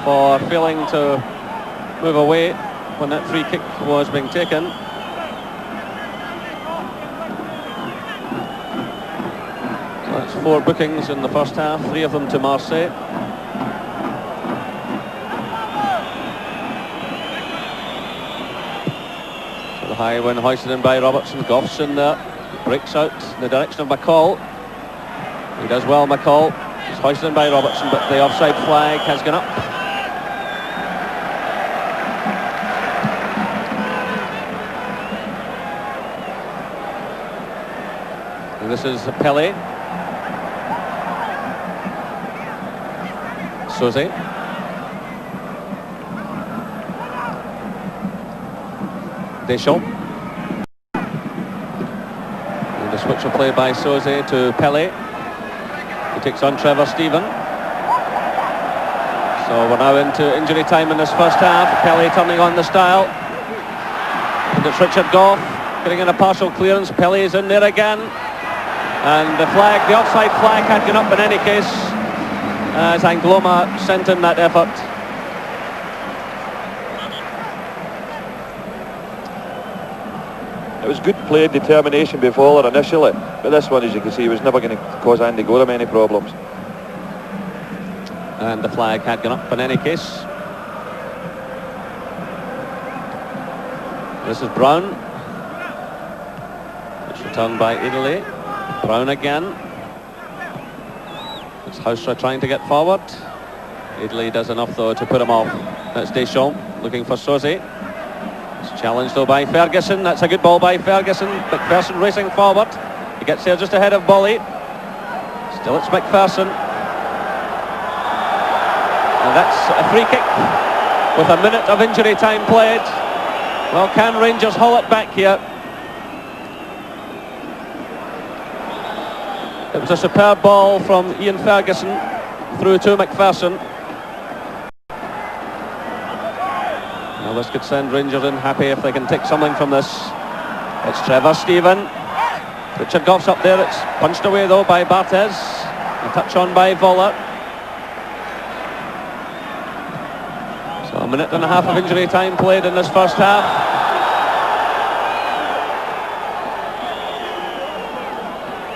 for failing to move away when that free kick was being taken. So that's 4 bookings in the first half, 3 of them to Marseille. So the high one hoisted in by Robertson. Goff's in there, breaks out in the direction of McCall. He does well, McCall. He's hoisted in by Robertson, but the offside flag has gone up. This is Pele. Sauzet. Deschamps. And the switch of play by Sauzet to Pele. He takes on Trevor Stephen. So we're now into injury time in this first half. Pele turning on the style. And it's Richard Goff getting in a partial clearance. Pele is in there again. And the flag, the offside flag had gone up in any case, as Angloma sent in that effort. It was good play and determination before initially, but this one, as you can see, was never going to cause Andy Gorham any problems. And the flag had gone up in any case. This is Brown. It's returned by Italy. Brown again. It's Houser trying to get forward. Italy does enough though to put him off. That's Deschamps looking for Soze. It's challenged though by Ferguson. That's a good ball by Ferguson. McPherson racing forward. He gets there just ahead of Bolly. Still it's McPherson. And that's a free kick with a minute of injury time played. Well, can Rangers haul it back here? It was a superb ball from Ian Ferguson through to McPherson. Well, this could send Rangers in happy if they can take something from this. It's Trevor Stephen. Richard Goff's up there. It's punched away though by Barthez. A touch on by Voller. So a minute and a half of injury time played in this first half.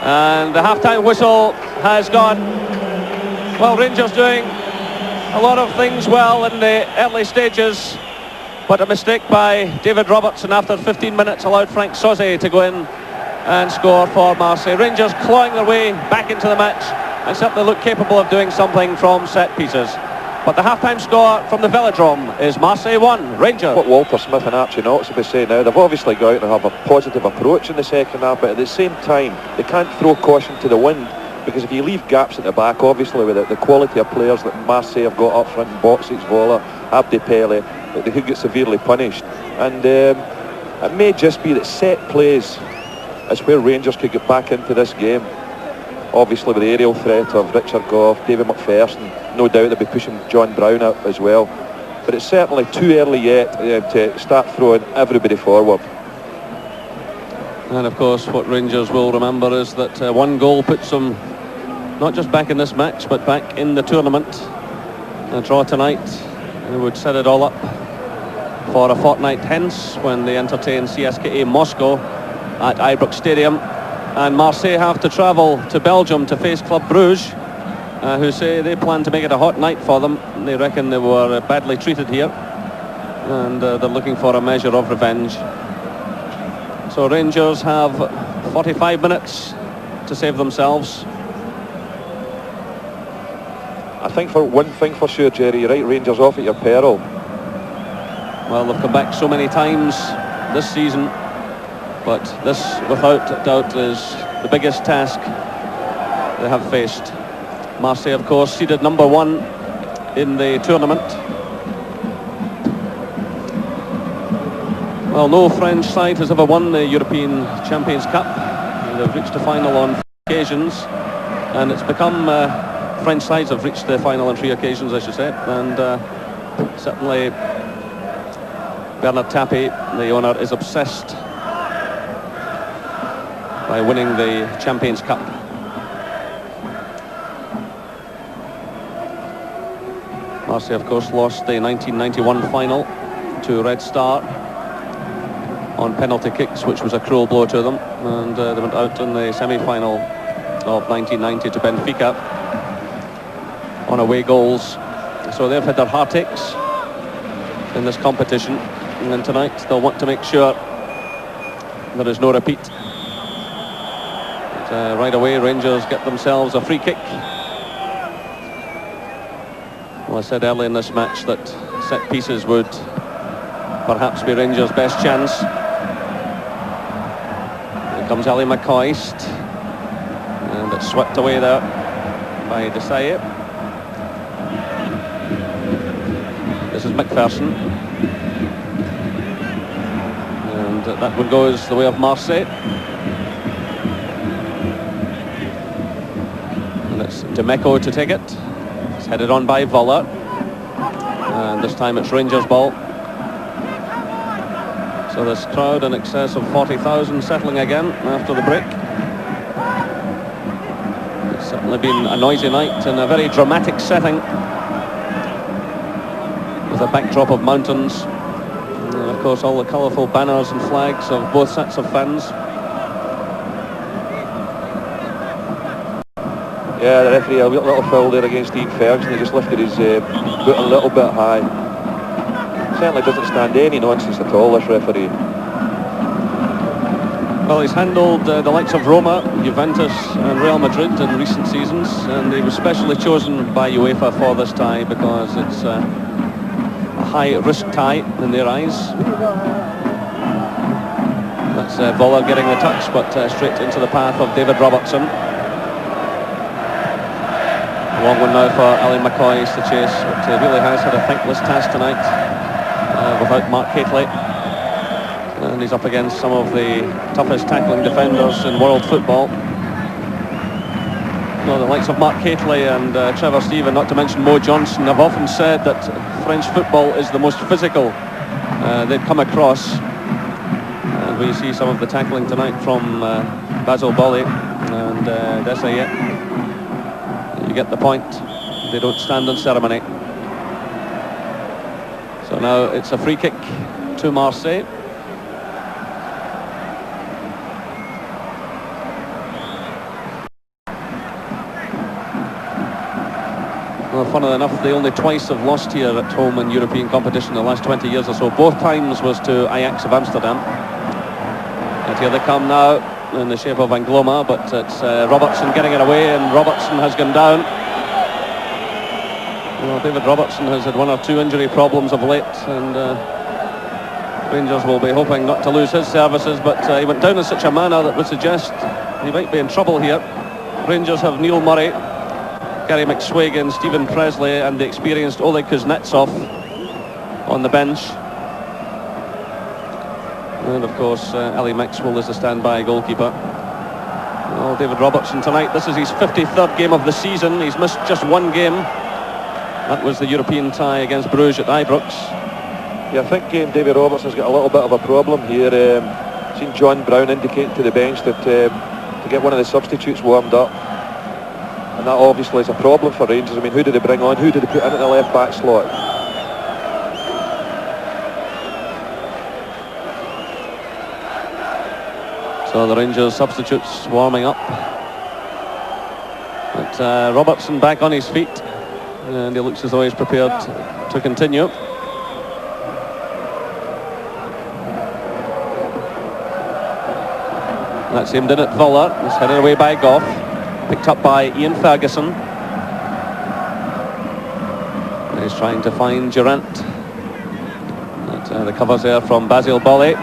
And the half-time whistle has gone. Well, Rangers doing a lot of things well in the early stages, but a mistake by David Robertson after 15 minutes allowed Frank Soze to go in and score for Marseille. Rangers clawing their way back into the match and certainly look capable of doing something from set pieces. But the half-time score from the Velodrome is Marseille 1, Rangers. What Walter Smith and Archie Knox will be saying now, they've obviously got out and have a positive approach in the second half, but at the same time, they can't throw caution to the wind, because if you leave gaps at the back, obviously with the quality of players that Marseille have got up front, in Boxic, Voller, Abdi Pele, they could get severely punished. And it may just be that set plays is where Rangers could get back into this game. Obviously with the aerial threat of Richard Goff, David McPherson, no doubt they'll be pushing John Brown out as well. But it's certainly too early yet to start throwing everybody forward. And of course what Rangers will remember is that one goal puts them not just back in this match but back in the tournament. A draw tonight would set it all up for a fortnight hence when they entertain CSKA Moscow at Ibrox Stadium. And Marseille have to travel to Belgium to face Club Bruges, who say they plan to make it a hot night for them. They reckon they were badly treated here, and they're looking for a measure of revenge. So Rangers have 45 minutes to save themselves. I think for one thing for sure, Jerry, you're right, Rangers off at your peril. Well, they've come back so many times this season, but this, without doubt, is the biggest task they have faced. Marseille, of course, seeded number 1 in the tournament. Well, no French side has ever won the European Champions Cup. They've reached the final on 3 occasions, and it's become French sides have reached the final on 3 occasions, I should say, and certainly Bernard Tapie, the owner, is obsessed by winning the Champions Cup. Marseille, of course, lost the 1991 final to Red Star on penalty kicks, which was a cruel blow to them, and they went out in the semi-final of 1990 to Benfica on away goals. So they've had their heartaches in this competition, and tonight they'll want to make sure there is no repeat. But, right away, Rangers get themselves a free kick. Well, I said early in this match that set pieces would perhaps be Rangers' best chance. Here comes Ali McCoist, and it's swept away there by Desailly. This is McPherson, and that one goes the way of Marseille. And it's Demeco to take it. It's headed on by Voller, and this time it's Rangers' ball. So this crowd in excess of 40,000 settling again after the break. It's certainly been a noisy night in a very dramatic setting, with a backdrop of mountains, and of course all the colourful banners and flags of both sets of fans. Yeah, the referee, a little foul there against Ian Ferguson. He just lifted his boot a little bit high. Certainly doesn't stand any nonsense at all, this referee. Well, he's handled the likes of Roma, Juventus and Real Madrid in recent seasons, and he was specially chosen by UEFA for this tie because it's a high-risk tie in their eyes. That's Voller getting the touch, but straight into the path of David Robertson. Long one now for Ali McCoy to chase, but he really has had a thankless task tonight without Mark Hateley. And he's up against some of the toughest tackling defenders in world football. No, the likes of Mark Hateley and Trevor Steven, not to mention Mo Johnson, have often said that French football is the most physical they've come across. And we see some of the tackling tonight from Basile Boli and Desailly. You get the point. They don't stand on ceremony. So now it's a free kick to Marseille. Well, funnily enough, they only twice have lost here at home in European competition in the last 20 years or so. Both times was to Ajax of Amsterdam. And here they come now in the shape of Angloma, but it's Robertson getting it away, and Robertson has gone down. Well, David Robertson has had one or two injury problems of late, and Rangers will be hoping not to lose his services, but he went down in such a manner that would suggest he might be in trouble here. Rangers have Neil Murray, Gary McSwagan, Stephen Presley and the experienced Oleg Kuznetsov on the bench. And of course Ali Maxwell is the standby goalkeeper. Well, David Robertson tonight, this is his 53rd game of the season. He's missed just one game. That was the European tie against Bruges at Ibrox. Yeah, I think David Robertson's got a little bit of a problem here. Seen John Brown indicate to the bench that to get one of the substitutes warmed up. And that obviously is a problem for Rangers. I mean, who did they bring on? Who did they put into the left back slot? So the Rangers substitutes warming up. But Robertson back on his feet, and he looks as though he's prepared to continue. That's aimed in at Voller. It's headed away by Goff. Picked up by Ian Ferguson. He's trying to find Durant. The covers there from Basile Boli.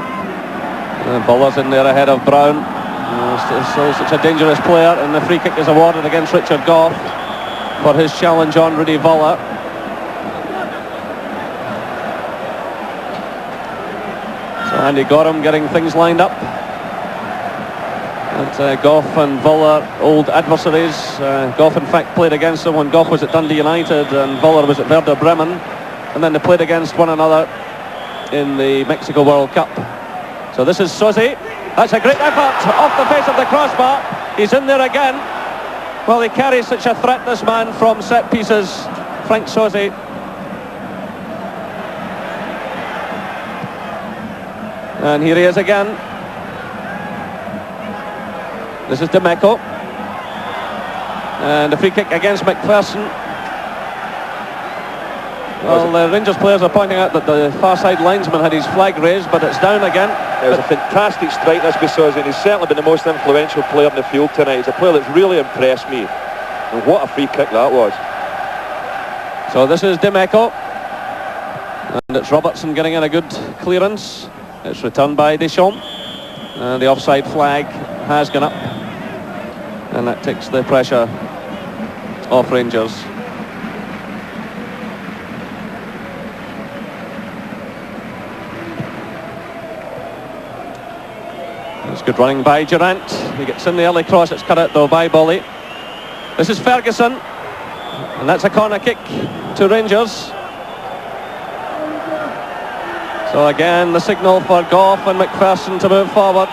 Voller's in there ahead of Brown. Still such a dangerous player, and the free kick is awarded against Richard Goff for his challenge on Rudy Voller. So Andy Gorham getting things lined up. Goff and Voller, old adversaries. Goff in fact played against them when Goff was at Dundee United and Voller was at Werder Bremen, and then they played against one another in the Mexico World Cup. So this is Sosi. That's a great effort off the face of the crossbar. He's in there again. Well, he carries such a threat, this man, from set pieces, Frank Sosi. And here he is again. This is Demeco. And a free kick against McPherson. Well, the Rangers players are pointing out that the far side linesman had his flag raised, but it's down again. It was a fantastic strike, this Sosi, and he's certainly been the most influential player in the field tonight. He's a player that's really impressed me. And what a free kick that was. So this is Demeco. And it's Robertson getting in a good clearance. It's returned by Deschamps. And the offside flag has gone up. And that takes the pressure off Rangers. It's good running by Durant. He gets in the early cross. It's cut out though by Boli. This is Ferguson. And that's a corner kick to Rangers. So again, the signal for Goff and McPherson to move forward.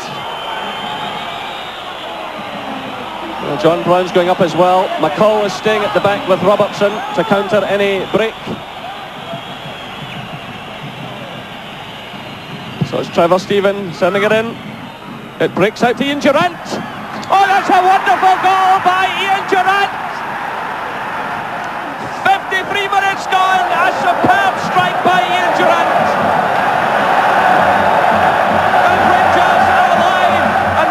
John Brown's going up as well. McCall is staying at the back with Robertson to counter any break. So it's Trevor Steven sending it in. It breaks out to Ian Durant. Oh, that's a wonderful goal by Ian Durant. 53 minutes gone. A superb strike by Ian Durant. And Rangers are alive and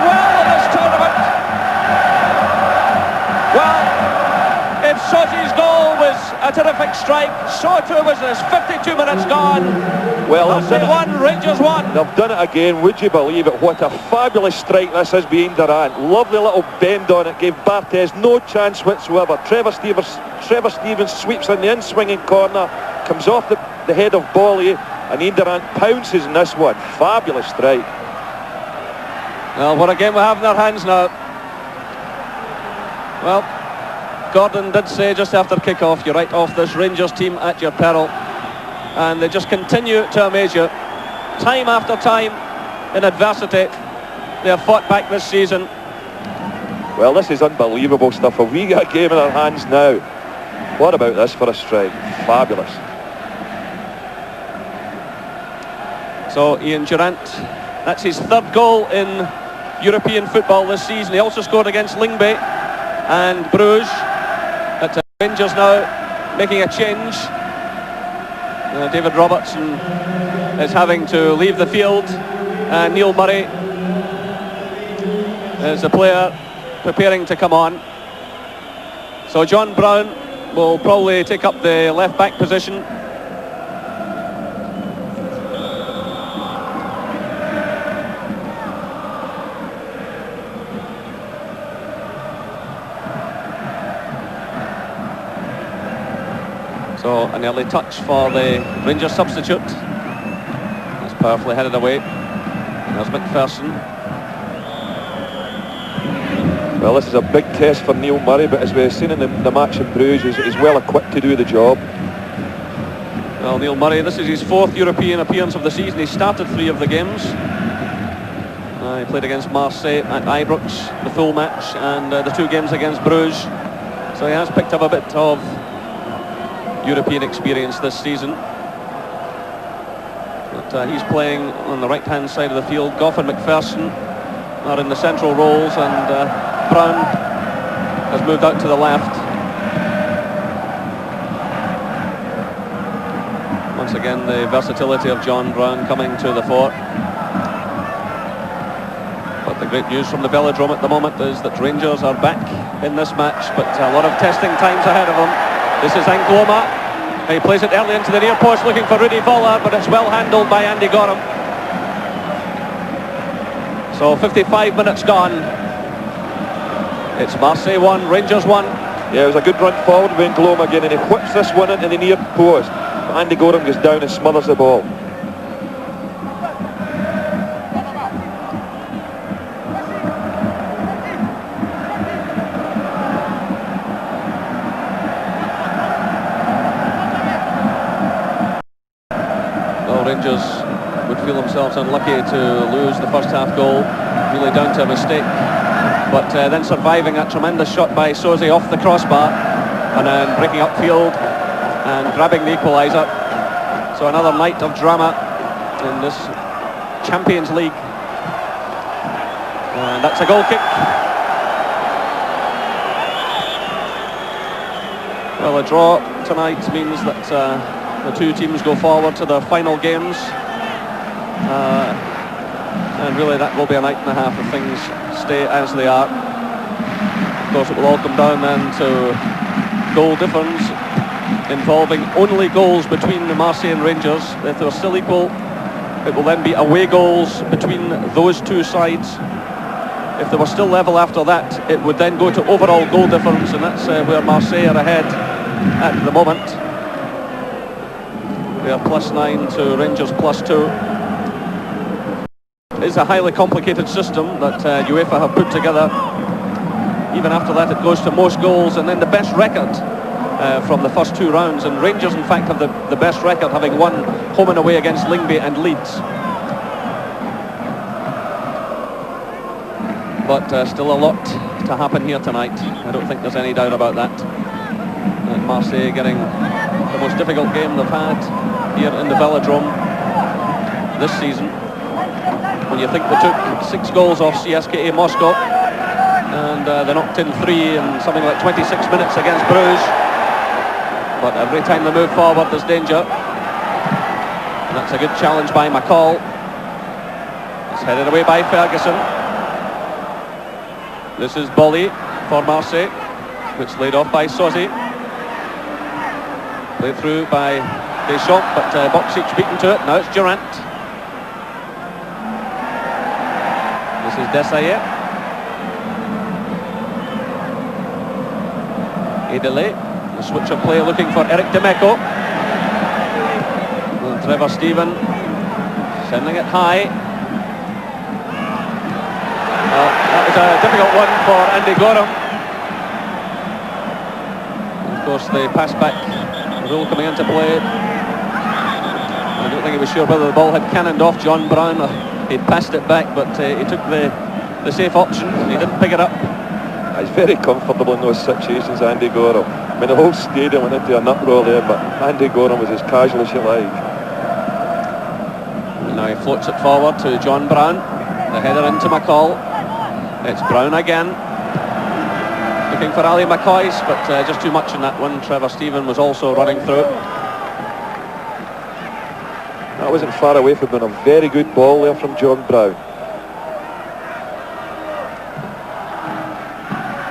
Well, if Sozi's goal was a terrific strike, so too was this. 52 minutes gone. Well, Marseille 1, Rangers 1. They've done it again, would you believe it? What a fabulous strike this is being Durant. Lovely little bend on it, gave Barthez no chance whatsoever. Trevor Stevens sweeps in the in-swinging corner, comes off the head of Bolly, and Ian Durant pounces in this one. Fabulous strike. Well, what a game we have in our hands now. Well, Gordon did say just after kick-off, you write off this Rangers team at your peril. And they just continue to amaze you. Time after time, in adversity, they have fought back this season. Well, this is unbelievable stuff. Have we got a game in our hands now? What about this for a strike? Fabulous. So Ian Durant, that's his third goal in European football this season. He also scored against Lyngby and Bruges. But Rangers now making a change. David Robertson is having to leave the field. Neil Murray is the player preparing to come on. So John Brown will probably take up the left back position. So an early touch for the Rangers substitute. That's powerfully headed away. There's McPherson. Well, this is a big test for Neil Murray, but as we've seen in the match in Bruges, he's well equipped to do the job. Well, Neil Murray, this is his fourth European appearance of the season. He started 3 of the games. He played against Marseille at Ibrox, the full match, and the 2 games against Bruges. So he has picked up a bit of European experience this season. But he's playing on the right-hand side of the field. Goff and McPherson are in the central roles, and Brown has moved out to the left. Once again, the versatility of John Brown coming to the fore. But the great news from the Velodrome at the moment is that Rangers are back in this match, but a lot of testing times ahead of them. This is Angloma. He plays it early into the near post looking for Rudy Voller, but it's well handled by Andy Gorham. So 55 minutes gone. It's Marseille 1, Rangers 1. Yeah, it was a good run forward with Angloma again, and he whips this one into the near post. Andy Gorham goes down and smothers the ball. Rangers would feel themselves unlucky to lose the first half goal, really down to a mistake, but then surviving that tremendous shot by Sozi off the crossbar and then breaking upfield and grabbing the equaliser. So another night of drama in this Champions League, and that's a goal kick. Well, a draw tonight means that the 2 teams go forward to their final games, and really that will be a night and a half if things stay as they are. Of course, it will all come down then to goal difference involving only goals between the Marseille and Rangers. If they're still equal, it will then be away goals between those 2 sides. If they were still level after that, it would then go to overall goal difference, and that's where Marseille are ahead at the moment. They are +9 to Rangers +2. It's a highly complicated system that UEFA have put together. Even after that, it goes to most goals and then the best record from the first 2 rounds. And Rangers, in fact, have the best record, having won home and away against Lyngby and Leeds. But still a lot to happen here tonight. I don't think there's any doubt about that. Marseille getting the most difficult game they've had here in the Velodrome this season. When you think they took 6 goals off CSKA Moscow, and they knocked in 3 in something like 26 minutes against Bruges. But every time they move forward, there's danger. And that's a good challenge by McCall. It's headed away by Ferguson. This is Bolly for Marseille. which laid off by Sosi. Played through by Deschamps, but Boksic beaten to it. Now it's Durant. This is Desailly. Edele, the switch of play looking for Eric Dimeco. And Trevor Steven sending it high. That was a difficult one for Andy Gorham. Of course, the pass back rule coming into play. I don't think he was sure whether the ball had cannoned off John Brown or he'd passed it back, but he took the safe option. He didn't pick it up. He's very comfortable in those situations, Andy Gorham. I mean, the whole stadium went into an uproar there, but Andy Gorham was as casual as you like. And now he floats it forward to John Brown. The header into McCall. It's Brown again. Looking for Ali McCoy's, but just too much in that one. Trevor Steven was also running through. That wasn't far away from being a very good ball there from John Brown.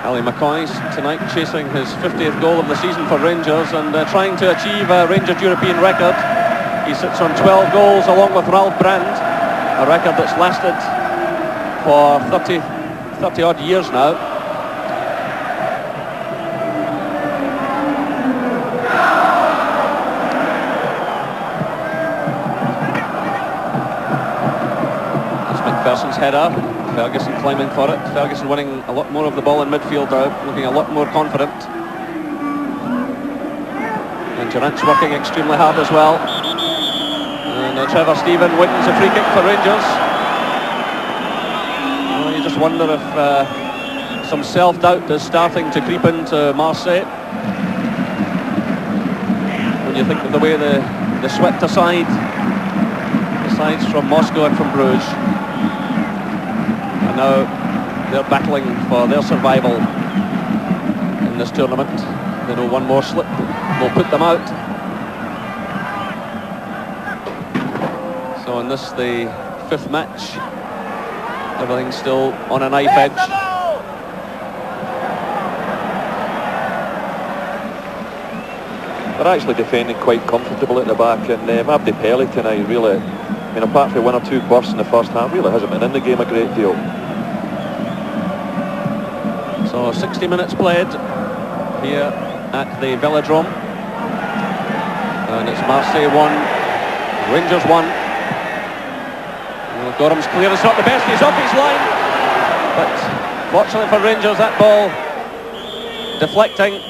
Ali McCoy's tonight chasing his 50th goal of the season for Rangers and trying to achieve a Rangers European record. He sits on 12 goals along with Ralph Brand, a record that's lasted for 30 odd years now. That's McPherson's header. Ferguson climbing for it. Ferguson winning a lot more of the ball in midfield now, looking a lot more confident. And Durant's working extremely hard as well. And Trevor Steven wins a free kick for Rangers. Well, you just wonder if some self-doubt is starting to creep into Marseille. When you think of the way they swept aside the sides from Moscow and from Bruges. Now they're battling for their survival in this tournament. They know one more slip will put them out. So in this, the 5th match, everything's still on a knife edge. They're actually defending quite comfortable at the back, and Abdi Pele tonight really, I mean, apart from 1 or 2 bursts in the first half, really hasn't been in the game a great deal. So 60 minutes played here at the Velodrome. And it's Marseille 1, Rangers 1. Well, Gorham's clearance not the best, he's off his line. But fortunately for Rangers, that ball deflecting.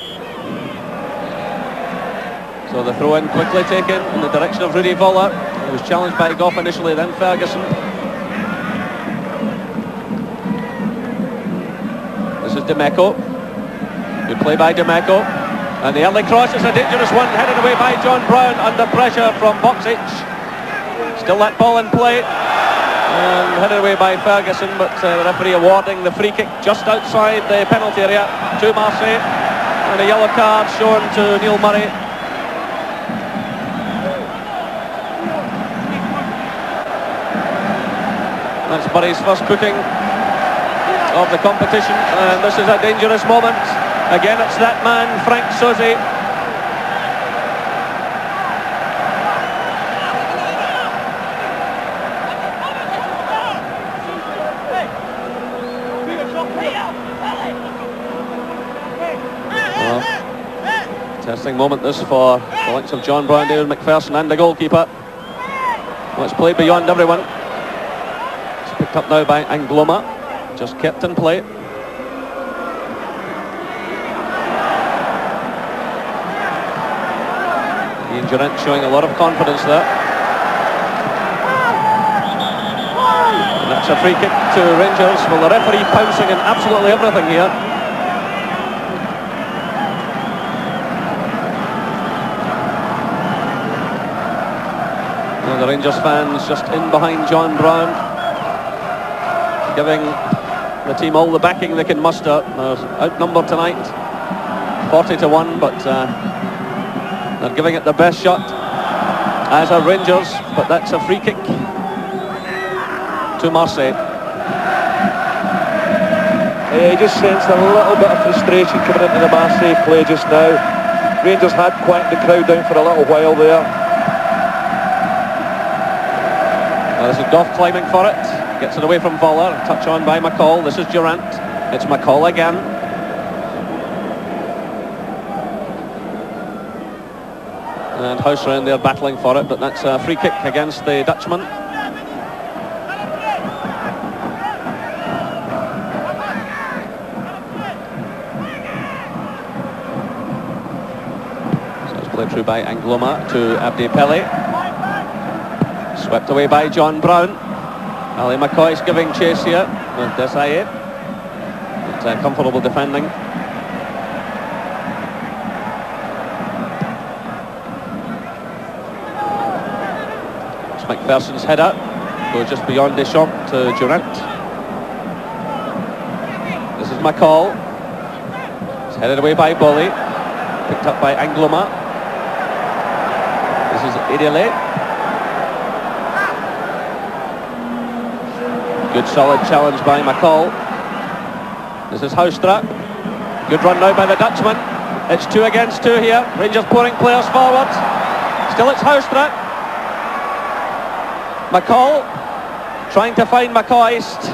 So the throw in quickly taken in the direction of Rudy Voller. He was challenged by Goff initially, then Ferguson. This is Dimeco. Good play by Dimeco. And the early cross is a dangerous one, headed away by John Brown under pressure from Boksic. Still that ball in play. And headed away by Ferguson, but the referee awarding the free kick just outside the penalty area to Marseille. And a yellow card shown to Neil Murray. That's Murray's first booking of the competition, and this is a dangerous moment. Again, it's that man, Frank Sosi. Well, testing moment this for the likes of John Brown, David McPherson and the goalkeeper. Well, it's played beyond everyone. Picked up now by Angloma, just kept in play. Ian Durant showing a lot of confidence there. And that's a free kick to Rangers. Well, the referee pouncing in absolutely everything here. Well, the Rangers fans just in behind John Brown, giving the team all the backing they can muster. They're outnumbered tonight, 40-1, but they're giving it their best shot, as are Rangers, but that's a free kick to Marseille. Yeah, you just sensed a little bit of frustration coming into the Marseille play just now. Rangers had quieted the crowd down for a little while there. Well, this is Goff climbing for it. Gets it away from Voller. Touch on by McCall. This is Durant. It's McCall again. And Haustra in there battling for it, but that's a free kick against the Dutchman. So it's played through by Angloma to Abdi Pele. Swept away by John Brown. Ali McCoy's giving chase here with Desailly. But comfortable defending. It's McPherson's header. Goes just beyond Deschamps to Durant. This is McCall. It's headed away by Bolly. Picked up by Angloma. This is Idele. Good solid challenge by McCall. This is Haustra. Good run now by the Dutchman. It's 2 against 2 here. Rangers pouring players forward. Still it's Haustra. McCall trying to find McCoist.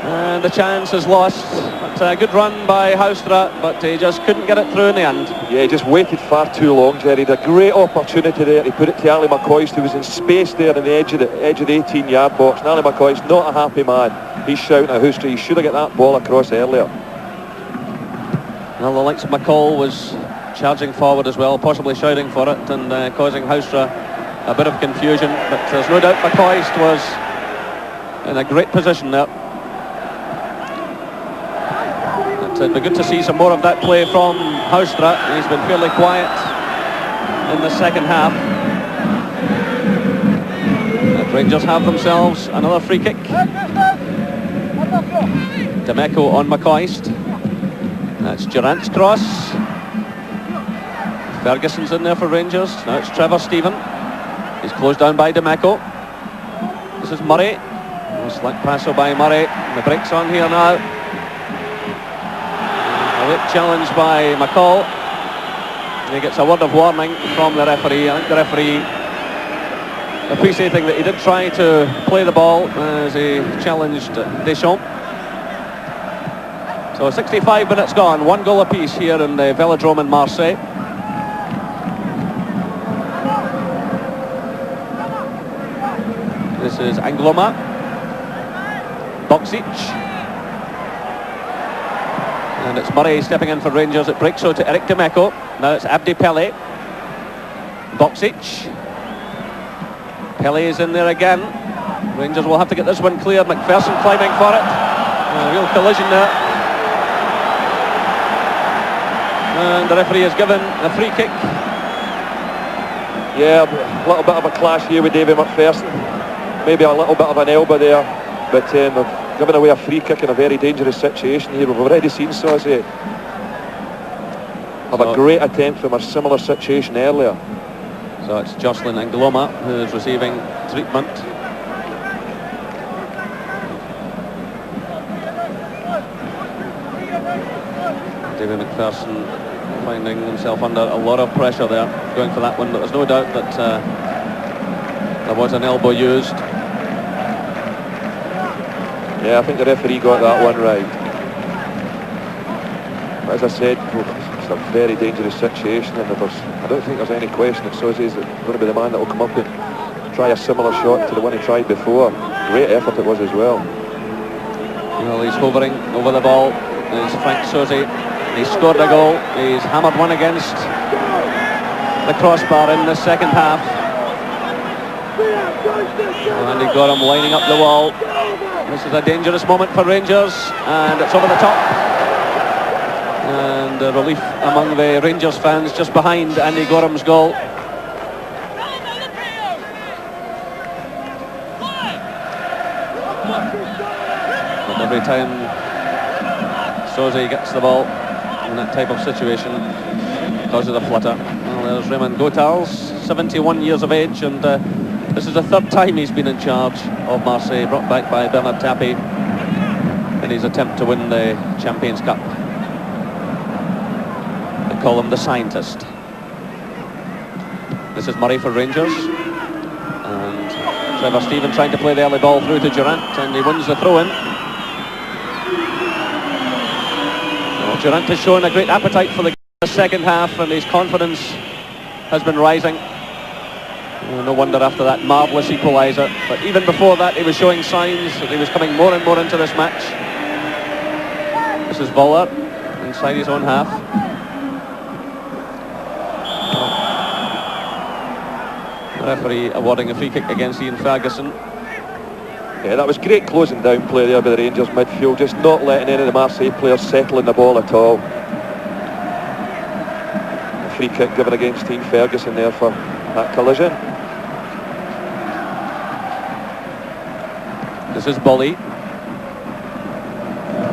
And the chance is lost. But a good run by Haustra, but he just couldn't get it through in the end. Yeah, he just waited far too long, Jerry. He had a great opportunity there. He put it to Ali McCoist, who was in space there on the edge of the 18-yard box. And Ali McCoist, not a happy man. He's shouting at Haustra. He should have got that ball across earlier. Well, the likes of McCall was charging forward as well, possibly shouting for it and causing Haustra a bit of confusion. But there's no doubt McCoist was in a great position there. It'd be good to see some more of that play from Haustra. He's been fairly quiet in the second half. The Rangers have themselves another free kick. Demeco on McCoist. That's Durant's cross. Ferguson's in there for Rangers. Now it's Trevor Stephen. He's closed down by Demeco. This is Murray. Slick pass by Murray. The brakes on here now. A late challenge by McCall. He gets a word of warning from the referee. I think the referee appreciating that he did try to play the ball as he challenged Deschamps. So 65 minutes gone, 1 goal apiece here in the Velodrome in Marseille. This is Angloma. Boksic. And it's Murray stepping in for Rangers. It breaks out to Eric Demeco. Now it's Abdi Pele. Boksic. Pele is in there again. Rangers will have to get this one cleared. McPherson climbing for it. A real collision there. And the referee has given a free kick. Yeah, a little bit of a clash here with David McPherson. Maybe a little bit of an elbow there. But they've given away a free kick in a very dangerous situation here. We've already seen Sauzet have a great attempt from a similar situation earlier. So it's Jocelyn Angloma who is receiving treatment. David McPherson finding himself under a lot of pressure there, going for that one, but there's no doubt that there was an elbow used. Yeah, I think the referee got that one right. But as I said, it's a very dangerous situation, and I don't think there's any question that Sauzet is going to be the man that will come up and try a similar shot to the one he tried before. Great effort it was as well. Well, he's hovering over the ball. There's Frank Sauzet. He scored a goal. He's hammered one against the crossbar in the second half. And he got him lining up the wall. This is a dangerous moment for Rangers, and it's over the top. And relief among the Rangers fans just behind Andy Gorham's goal. But every time Sauzet gets the ball in that type of situation, causes a flutter. Well, there's Raymond Gotals, 71 years of age, and this is the third time he's been in charge of Marseille, brought back by Bernard Tapie in in his attempt to win the Champions Cup. They call him the scientist. This is Murray for Rangers, and Trevor Stephen trying to play the early ball through to Durant, and he wins the throw-in. Well, Durant has shown a great appetite for the second half, and his confidence has been rising. No wonder after that marvellous equaliser, but even before that he was showing signs that he was coming more and more into this match. This is Voller inside his own half. The referee awarding a free kick against Ian Ferguson. Yeah, that was great closing down play there by the Rangers midfield, just not letting any of the Marseille players settle in the ball at all. A free kick given against Ian Ferguson there for that collision. This is Bully.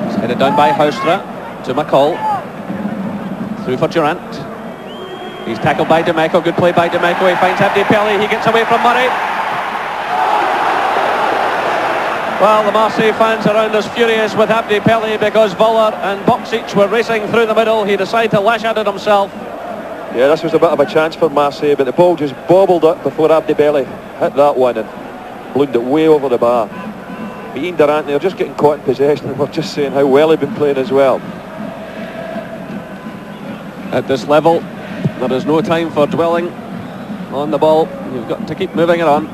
It's headed down by Houstra to McCall. Through for Durant. He's tackled by Demeco. Good play by Demeco. He finds Abdi Pelli. He gets away from Murray. Well, the Marseille fans around us furious with Abdi Pelli because Voller and Boksic were racing through the middle. He decided to lash at it himself. Yeah, this was a bit of a chance for Marseille, but the ball just bobbled up before Abdi Pelli hit that one and ballooned it way over the bar. But Ian Durant, they're just getting caught in possession, and we're just saying how well he'd been playing as well. At this level, there is no time for dwelling on the ball. You've got to keep moving it on.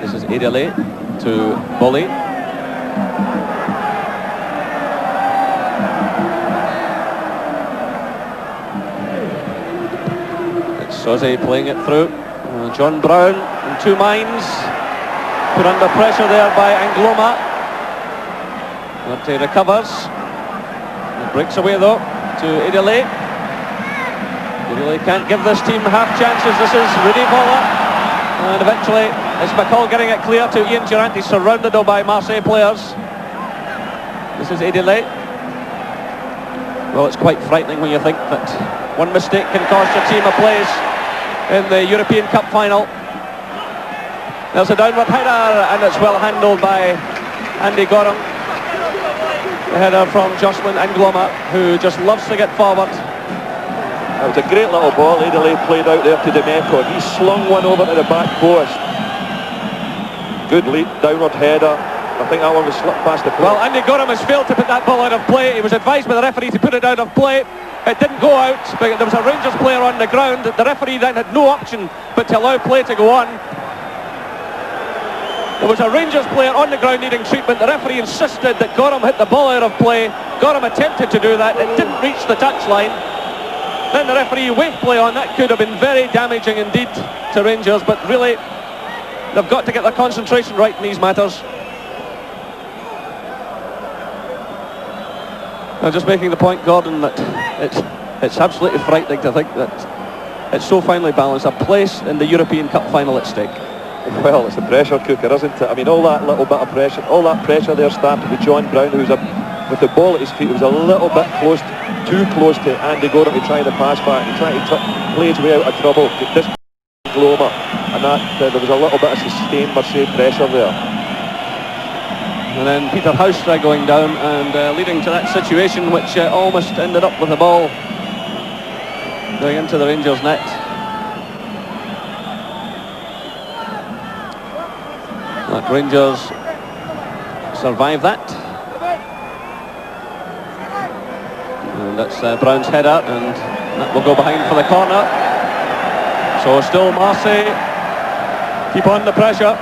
This is Edele to Bully. It's Soze playing it through. John Brown in two minds. Put under pressure there by Angloma. But he recovers. It breaks away though to Edele. Edele can't give this team half chances. This is Rudy Voller. And eventually it's McCall getting it clear to Ian Durant. He's surrounded though by Marseille players. This is Edele. Well, it's quite frightening when you think that one mistake can cost your team a place in the European Cup final. There's a downward header, and it's well handled by Andy Gorham. The header from Jocelyn Angloma, who just loves to get forward. That was a great little ball. Edele played out there to Demeco. He slung one over to the back post. Good leap, downward header. I think that one was slipped past the post. Well, Andy Gorham has failed to put that ball out of play. He was advised by the referee to put it out of play. It didn't go out, but there was a Rangers player on the ground. The referee then had no option but to allow play to go on. There was a Rangers player on the ground needing treatment. The referee insisted that Gorham hit the ball out of play. Gorham attempted to do that. It didn't reach the touchline. Then the referee waved play on. That could have been very damaging indeed to Rangers, but really, they've got to get their concentration right in these matters. I'm just making the point, Gordon, that it's absolutely frightening to think that it's so finely balanced. A place in the European Cup final at stake. Well, it's a pressure cooker, isn't it? I mean, all that little bit of pressure, all that pressure there started with John Brown, who's with the ball at his feet. He was a little bit close, too close to Andy Gorham to try the pass back. He tried to play his way out of trouble. This Gloma, and that there was a little bit of sustained Marseille pressure there. And then Peter Houstra going down and leading to that situation which almost ended up with the ball going into the Rangers net. But Rangers survive that. And that's Brown's header, and that will go behind for the corner. So still Marseille keep on the pressure.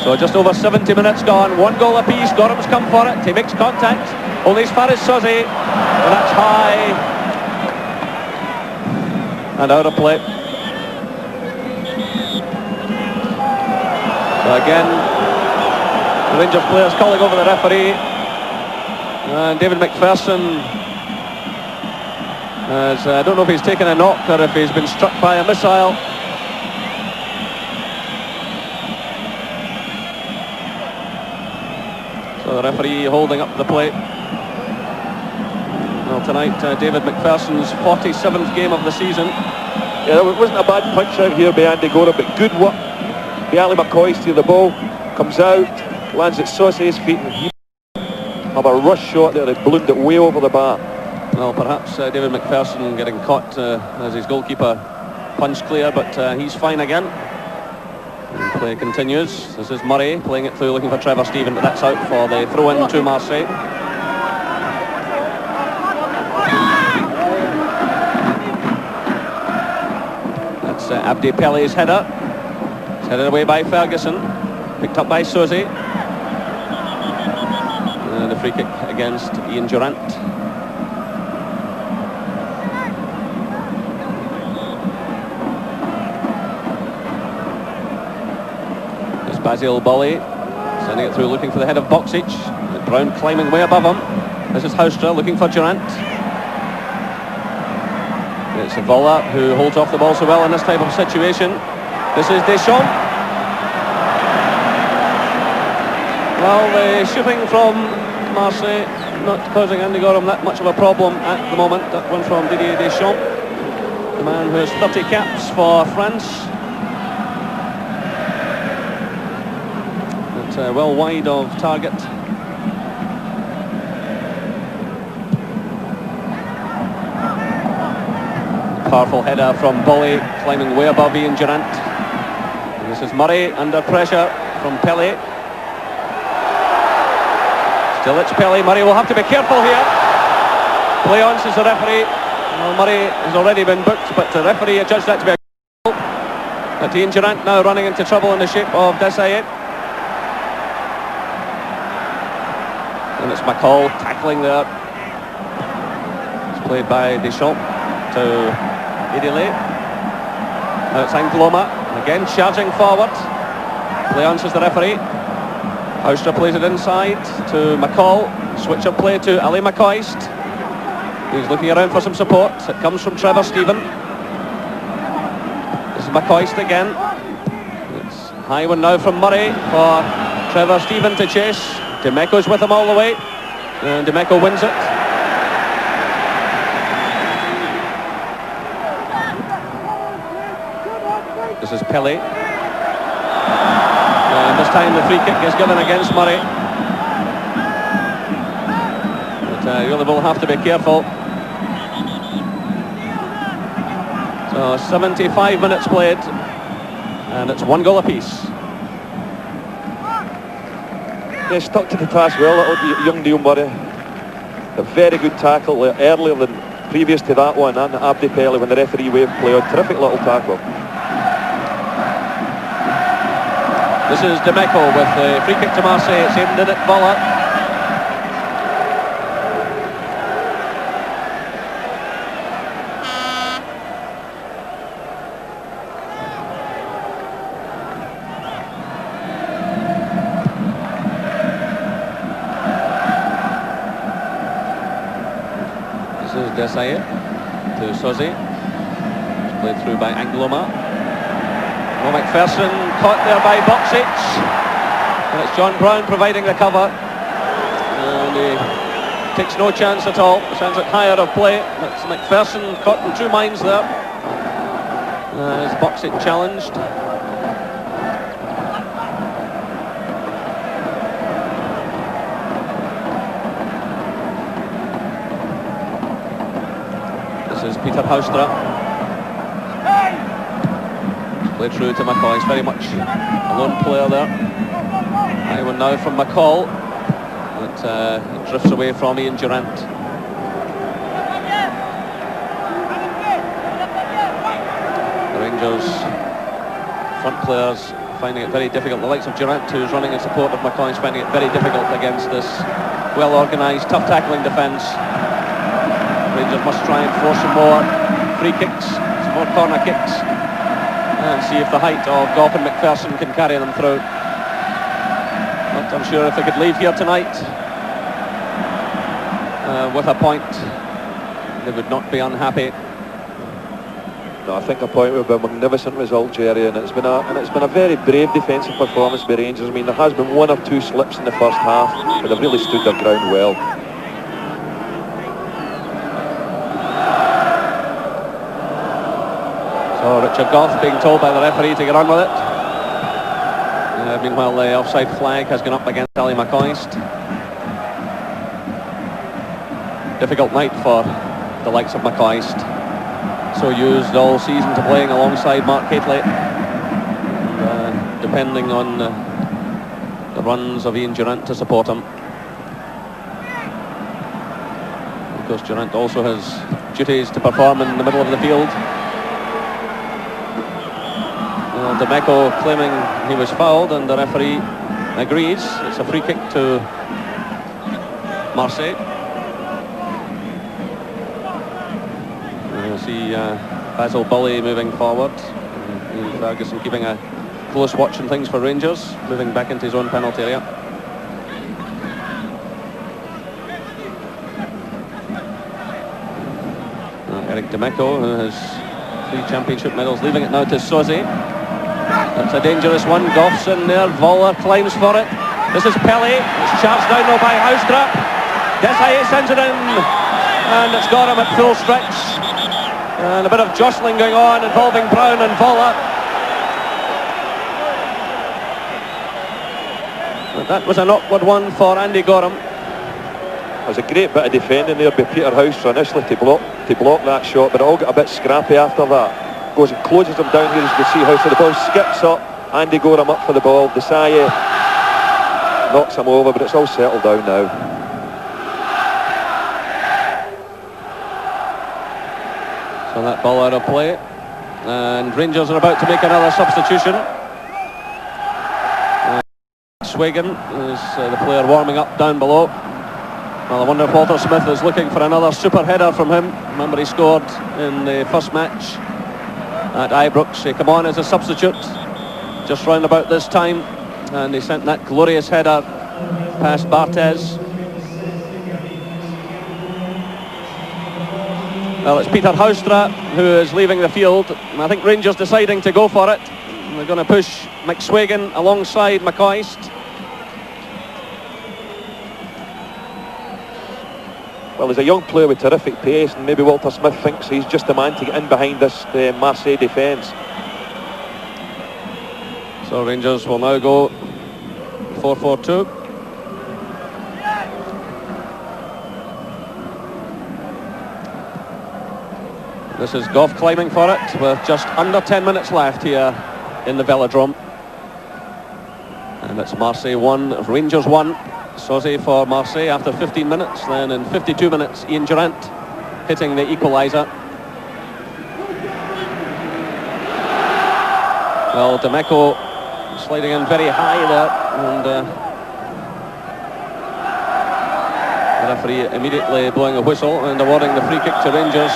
So just over 70 minutes gone, 1 goal apiece. Gorham's come for it, he makes contact, only as far as Soze, and that's high and out of play. So again, the Rangers players calling over the referee, and David McPherson has, I don't know if he's taken a knock or if he's been struck by a missile. So the referee holding up the play. Well, tonight David McPherson's 47th game of the season. Yeah, it wasn't a bad punch out here by Andy Gora, but good work by Ali McCoy. See the ball comes out, lands at Sauce's feet, and he have a rush shot there. They ballooned it way over the bar. Well, perhaps David McPherson getting caught as his goalkeeper punched clear, but he's fine again. And play continues. This is Murray playing it through, looking for Trevor Stephen, but that's out for the throw-in to Marseille. That's Abdi Pele's header. It's headed away by Ferguson. Picked up by Suzy. And a free kick against Ian Durant. There's Basil Bolly sending it through, looking for the head of Boksic. Brown climbing way above him. This is Houstra looking for Durant. It's Vola who holds off the ball so well in this type of situation. This is Deschamps. Well, the shooting from Marseille not causing Andy Gorham that much of a problem at the moment. That one from Didier Deschamps, the man who has 30 caps for France. But well wide of target. Powerful header from Bolly, climbing way above Ian Durant. And this is Murray under pressure from Pele. Still it's Pele. Murray will have to be careful here. Play on, says the referee. Well, Murray has already been booked, but the referee adjudged that to be a goal. But Ian Durant now running into trouble in the shape of Desailly. And it's McCall tackling there. It's played by Deschamps to Idile. Now it's Angloma, again charging forward. Play on, says the referee. Houstra plays it inside to McCall. Switch of play to Ali McCoist. He's looking around for some support. It comes from Trevor Stephen. This is McCoist again. It's high one now from Murray for Trevor Stephen to chase. Demeco's with him all the way. And Demeco wins it. This is Pele. And this time the free kick is given against Murray. But you really will have to be careful. So 75 minutes played. And it's 1 goal apiece. Yeah, stuck to the task well, little young Neil Murray. A very good tackle earlier than previous to that one, and Abdi Pele when the referee waved play on. Terrific little tackle. This is Demeco with the free kick to Marseille. It's aimed in at Vola. This is Desailly to Suzy. It's played through by Angloma. Well, McPherson caught there by Boksic. And it's John Brown providing the cover. And he takes no chance at all. Sends it higher of play. It's McPherson caught in two minds there. As Boksic challenged. This is Peter Houstra. Played through to McCall. He's very much a lone player there. High one now from McCall. But it drifts away from Ian Durant. The Rangers front players finding it very difficult. The likes of Durant, who's running in support of McCall, is finding it very difficult against this well-organised, tough tackling defence. Rangers must try and force some more free kicks, some more corner kicks, and see if the height of Goff and McPherson can carry them through. But I'm sure if they could leave here tonight with a point, they would not be unhappy. No, I think a point would be a magnificent result, Jerry, and it's been a very brave defensive performance by Rangers. I mean, there has been one or two slips in the first half, but they've really stood their ground well. of Goff being told by the referee to get on with it. Meanwhile, the offside flag has gone up against Ali McCoist. Difficult night for the likes of McCoist. So used all season to playing alongside Mark Catley. Depending on the runs of Ian Durant to support him. Of course, Durant also has duties to perform in the middle of the field. Demeco claiming he was fouled, and the referee agrees. It's a free kick to Marseille. You see Basil Bully moving forward. Ian Ferguson keeping a close watch on things for Rangers, moving back into his own penalty area. Eric Demeco, who has 3 championship medals, leaving it now to Soze. That's a dangerous one. Goff's in there. Voller climbs for it. This is Pele. It's charged down now by Houstrap. Desailly sends it in, and it's got him at full stretch. And a bit of jostling going on involving Brown and Voller. But that was an awkward one for Andy Gorham. It was a great bit of defending there by Peter House initially to block that shot, but it all got a bit scrappy after that. Goes and closes him down here, as you can see. House, so the ball skips up. Andy Gorham up for the ball. Desailly knocks him over, but it's all settled down now. So that ball out of play, and Rangers are about to make another substitution. Swagan is the player warming up down below. Well, I wonder if Walter Smith is looking for another super header from him. Remember, he scored in the first match at Ibrox. He came on as a substitute just round about this time, and he sent that glorious header past Barthez. Well, it's Peter Houstra who is leaving the field. I think Rangers deciding to go for it. They're going to push McSwagan alongside McCoist. Well, he's a young player with terrific pace, and maybe Walter Smith thinks he's just the man to get in behind this Marseille defence. So Rangers will now go 4-4-2. This is Goff climbing for it with just under 10 minutes left here in the Velodrome. And it's Marseille 1, Rangers 1. Soze for Marseille after 15 minutes. Then in 52 minutes, Ian Durant hitting the equaliser. Well, Demeco sliding in very high there, and the referee immediately blowing a whistle and awarding the free kick to Rangers.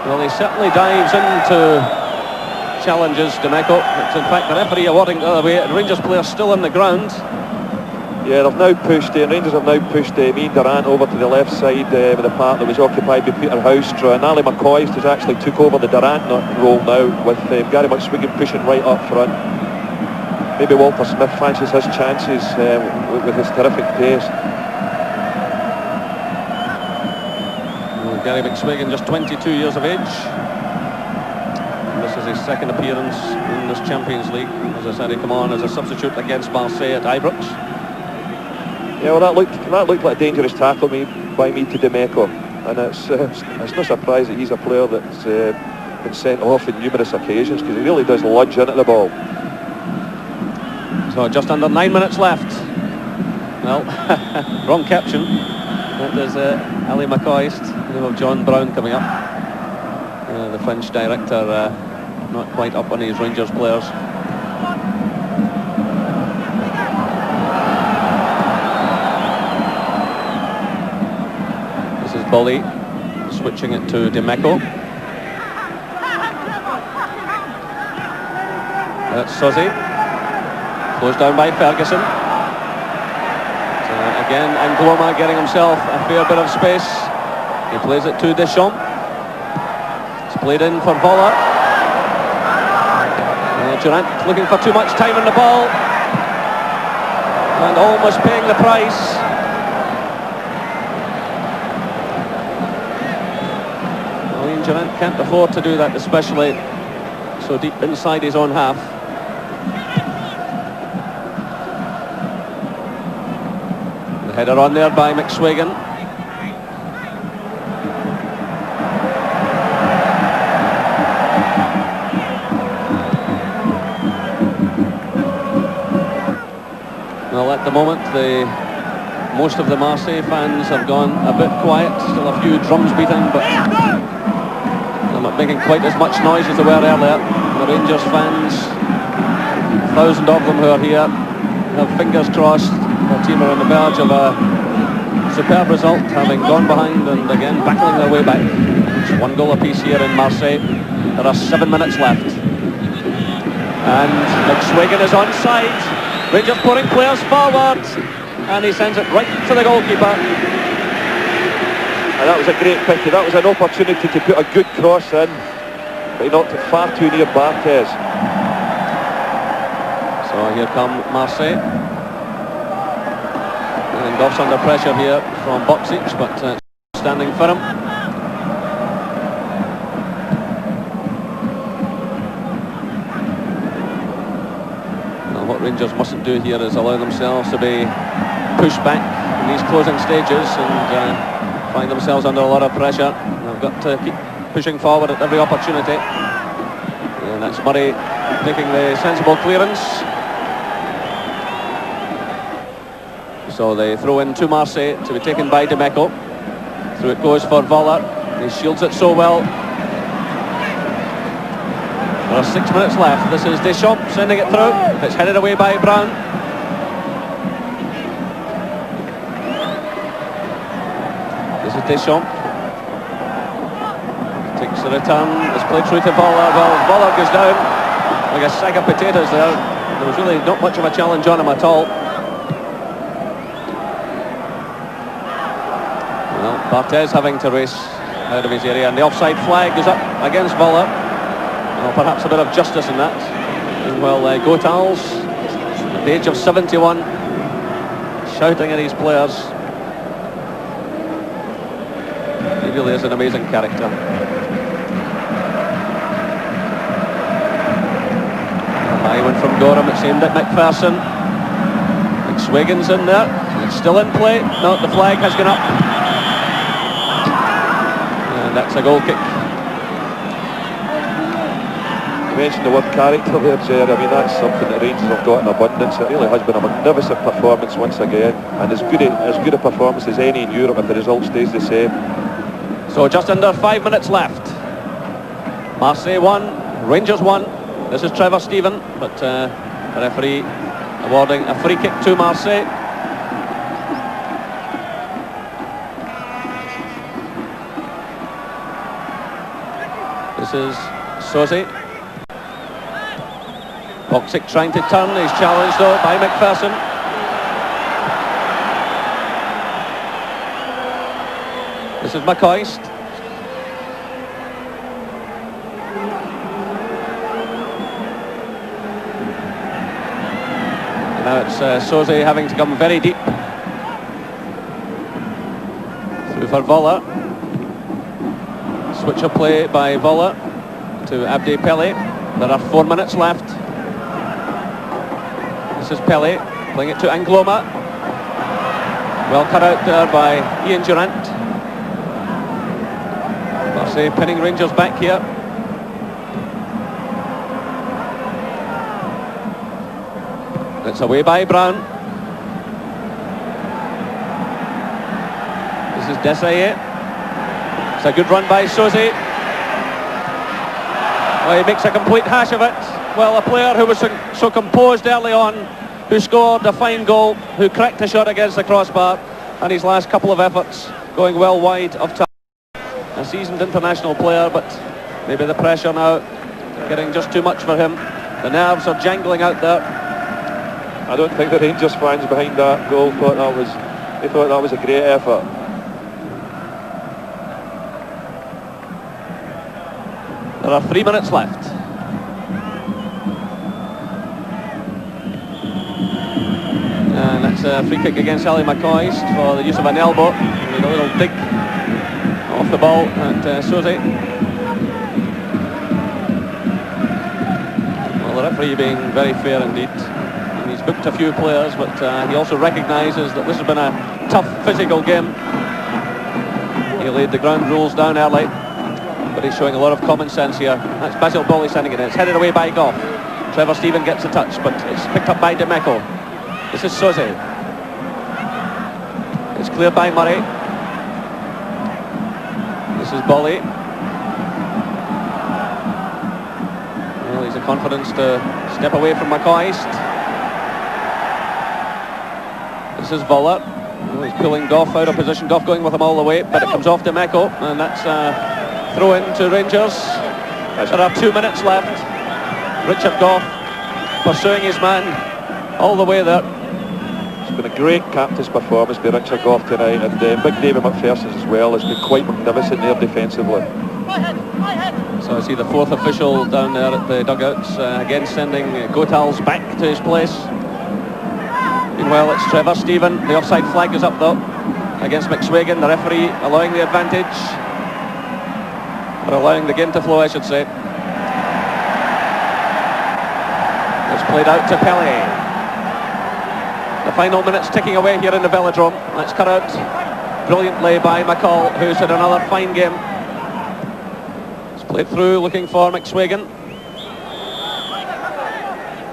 Well, he certainly dives into challenges Demeco. It's in fact the referee awarding the other way. Rangers player still on the ground. Yeah, they've now pushed, Rangers have now pushed Ian Durant over to the left side with the part that was occupied by Peter Houstra, and Ali McCoist has actually took over the Durant role now, with Gary McSwiggan pushing right up front. Maybe Walter Smith fancies his chances with his terrific pace. Well, Gary McSwiggan, just 22 years of age. And this is his second appearance in this Champions League. As I said, he came on as a substitute against Marseille at Ibrox. Yeah, well, that looked like a dangerous tackle by me to Demeco, and it's no surprise that he's a player that's been sent off on numerous occasions, because he really does lunge into the ball. So just under 9 minutes left. Well, wrong caption. That is Ali McCoist. We have John Brown coming up. The French director not quite up on his Rangers players. Bully switching it to Demeco. That's Soze. Closed down by Ferguson. So again, Angloma getting himself a fair bit of space. He plays it to Deschamps. It's played in for Voller. Durant looking for too much time on the ball, and almost paying the price. Durant can't afford to do that, especially so deep inside his own half. The header on there by McSwagan. Well, at the moment, most of the Marseille fans have gone a bit quiet. Still a few drums beating, but they're not making quite as much noise as they were earlier. The Rangers fans, 1,000 of them who are here, have fingers crossed. Their team are on the verge of a superb result, having gone behind and again battling their way back. It's 1 goal apiece here in Marseille. There are 7 minutes left. And McSwagan is onside. Rangers pouring players forward, and he sends it right to the goalkeeper. And that was a great pity. That was an opportunity to put a good cross in, but he knocked it far too near Barthez. So here come Marseille. And Goff's under pressure here from Boxic, but standing firm. What Rangers mustn't do here is allow themselves to be pushed back in these closing stages and find themselves under a lot of pressure. They've got to keep pushing forward at every opportunity. And that's Murray making the sensible clearance. So they throw in to Marseille to be taken by Demeco. Through it goes for Voller. He shields it so well. There are 6 minutes left. This is Deschamps sending it through. It's headed away by Brown. This is Deschamps. Takes the return. It's played through to Voller. Well, Voller goes down like a sack of potatoes there. There was really not much of a challenge on him at all. Well, Barthez having to race out of his area, and the offside flag goes up against Voller. Well, perhaps a bit of justice in that. And well, Gotals, at the age of 71, shouting at his players. He really is an amazing character. A high one from Gorham, it's aimed at McPherson. McSwagan's in there, it's still in play. No, the flag has gone up. And that's a goal kick. You mentioned the word character there, Jerry. I mean, that's something that Rangers have got in abundance. It really has been a magnificent performance once again, and as good a performance as any in Europe if the result stays the same. So just under 5 minutes left. Marseille 1, Rangers 1. This is Trevor Stephen, but the referee awarding a free kick to Marseille. This is Sosi. Boxic trying to turn, he's challenged though by McPherson. This is McCoist. Now it's Sosi having to come very deep. Through for Voller. Switch of play by Voller to Abdi Pele. There are 4 minutes left. This is Pele, playing it to Angloma. Well cut out there by Ian Durant. Marseille pinning Rangers back here. It's away by Brown. This is Desailly. It's a good run by Sosi. Well, he makes a complete hash of it. Well, a player who was so composed early on, who scored a fine goal, who cracked a shot against the crossbar, and his last couple of efforts going well wide of target. A seasoned international player, but maybe the pressure now getting just too much for him. The nerves are jangling out there. I don't think the Rangers fans behind that goal thought that was a great effort. There are 3 minutes left. And that's a free kick against Ali McCoist for the use of an elbow. With a little dig off the ball at Sosi. referee being very fair indeed. And he's booked a few players, but he also recognises that this has been a tough physical game. He laid the ground rules down early, but he's showing a lot of common sense here. That's Basil Bowley sending it in. It's headed away by Goff. Trevor Stephen gets a touch, but it's picked up by Demeco. This is Suzy. It's cleared by Murray. This is Bolly. Well, he's a confidence to step away from McCoist. This is Voller. Well, he's pulling Goff out of position. Goff going with him all the way, but it comes off Demeco, and that's throw in to Rangers. There are 2 minutes left. Richard Goff pursuing his man all the way there. It's been a great captain's performance by Richard Goff tonight, and Big David McPherson's as well. It's been quite magnificent there defensively. So I see the fourth official down there at the dugouts, again sending Gotals back to his place. Meanwhile, it's Trevor Stephen. The offside flag is up though against McSwagan. The referee allowing the advantage, or allowing the game to flow, I should say. It's played out to Pele. The final minutes ticking away here in the Velodrome. That's cut out brilliantly by McCall, who's had another fine game. It's played through, looking for McSwagan.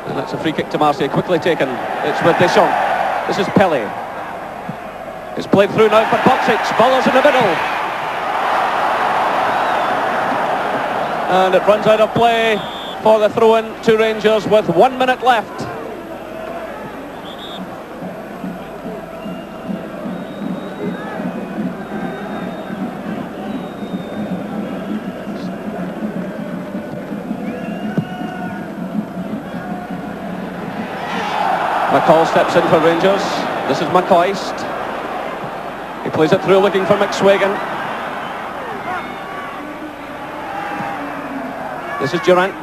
And that's a free kick to Marseille, quickly taken. It's with Deschamps. This is Pele. It's played through now for Boxic. Boller's in the middle. And it runs out of play for the throw-in to Rangers with 1 minute left. McCall steps in for Rangers. This is McCoist. He plays it through looking for McSwagan. This is Durant.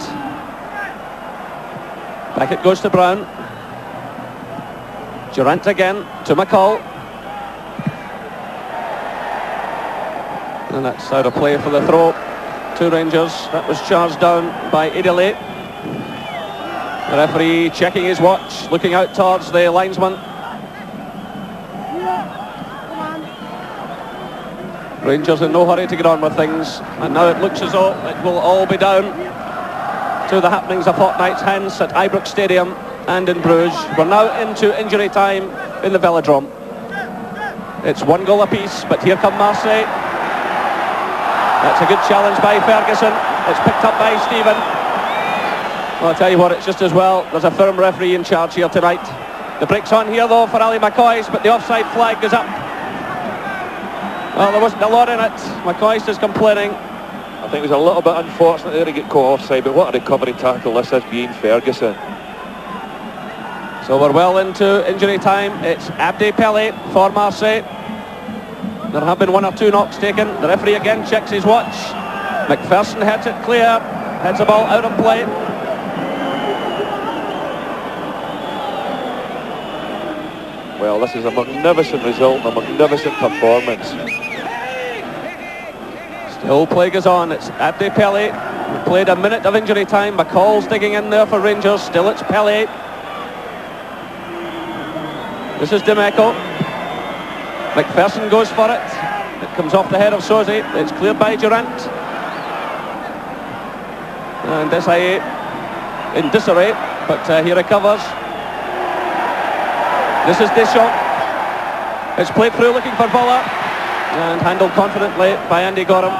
Back it goes to Brown. Durant again to McCall. And that's out of play for the throw to Rangers. That was charged down by Idile. The referee checking his watch, looking out towards the linesman. Rangers in no hurry to get on with things, and now it looks as though it will all be down to the happenings a fortnight hence at Ibrox Stadium and in Bruges. We're now into injury time in the Velodrome. It's 1 goal apiece, but here come Marseille. That's a good challenge by Ferguson. It's picked up by Stephen. Well, I'll tell you what, it's just as well. There's a firm referee in charge here tonight. The break's on here though for Ali McCoist, but the offside flag goes up. Well, there wasn't a lot in it. McCoist is complaining. I think it was a little bit unfortunate there to get caught offside, but what a recovery tackle this is being Ferguson. So we're well into injury time. It's Abdi Pele for Marseille. There have been 1 or 2 knocks taken. The referee again checks his watch. McPherson heads it clear. Heads the ball out of play. Well, this is a magnificent result and a magnificent performance. Still play goes on. It's Abdi Pele. We played a minute of injury time. McCall's digging in there for Rangers. Still it's Pele. This is Demeco. McPherson goes for it. It comes off the head of Suzy. It's cleared by Durant. And Desailly in disarray, but he recovers. This is Deschamps. It's played through looking for Voller and handled confidently by Andy Gorham.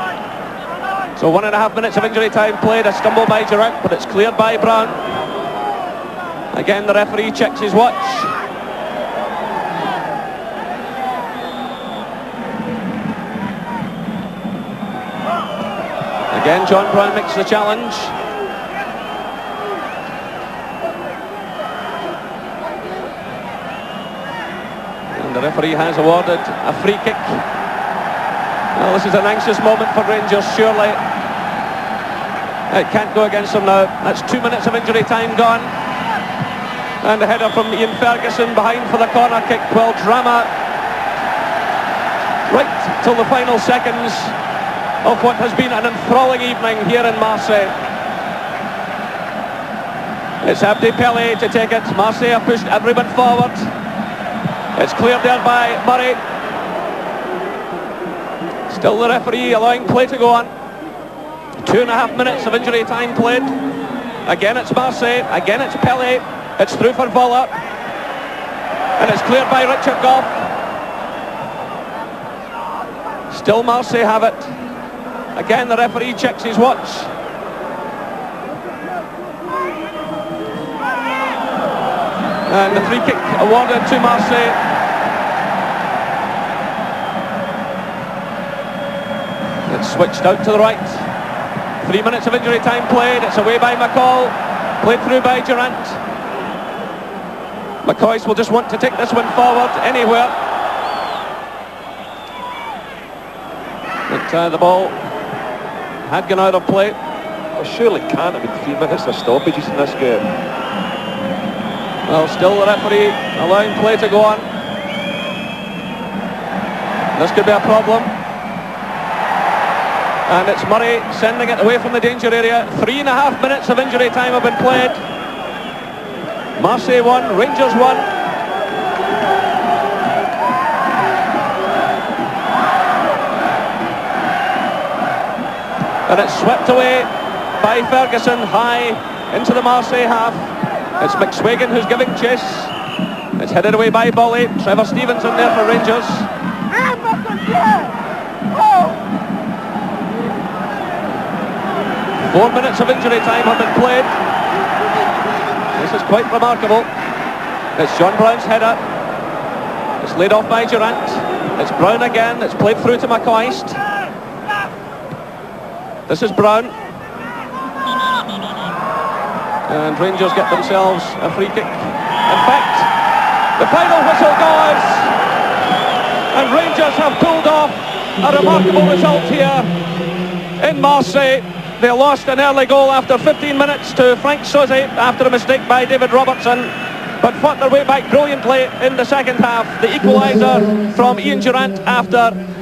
So 1.5 minutes of injury time played. A stumble by Durant, but it's cleared by Brown. Again, the referee checks his watch. Again, John Brown makes the challenge. And the referee has awarded a free kick. Well, this is an anxious moment for Rangers, surely. It can't go against them now. That's 2 minutes of injury time gone. And a header from Ian Ferguson behind for the corner kick. Well, drama right till the final seconds of what has been an enthralling evening here in Marseille. It's Pela to take it. Marseille have pushed everyone forward. It's cleared there by Murray. Still the referee allowing play to go on. 2.5 minutes of injury time played. Again it's Marseille. Again it's Pela. It's through for Voller. And it's cleared by Richard Goff. Still Marseille have it. Again the referee checks his watch. And the free kick awarded to Marseille. It's switched out to the right. 3 minutes of injury time played. It's away by McCall. Played through by Durant. McCoy will just want to take this one forward anywhere. But the ball had gone out of play. Well, surely can't have been 3 minutes of stoppages in this game. Well, still the referee allowing play to go on. This could be a problem. And it's Murray sending it away from the danger area. 3.5 minutes of injury time have been played. Marseille 1, Rangers 1. And it's swept away by Ferguson high into the Marseille half. It's McSwagan who's giving chase. It's headed away by Bolly. Trevor Stevenson there for Rangers. 4 minutes of injury time have been played. This is quite remarkable. It's John Brown's header. It's laid off by Durant. It's Brown again. It's played through to McCoist. This is Brown. And Rangers get themselves a free kick. In fact, the final whistle goes. And Rangers have pulled off a remarkable result here in Marseille. They lost an early goal after 15 minutes to Frank Soze after a mistake by David Robertson, but fought their way back brilliantly in the second half. The equaliser from Ian Durant after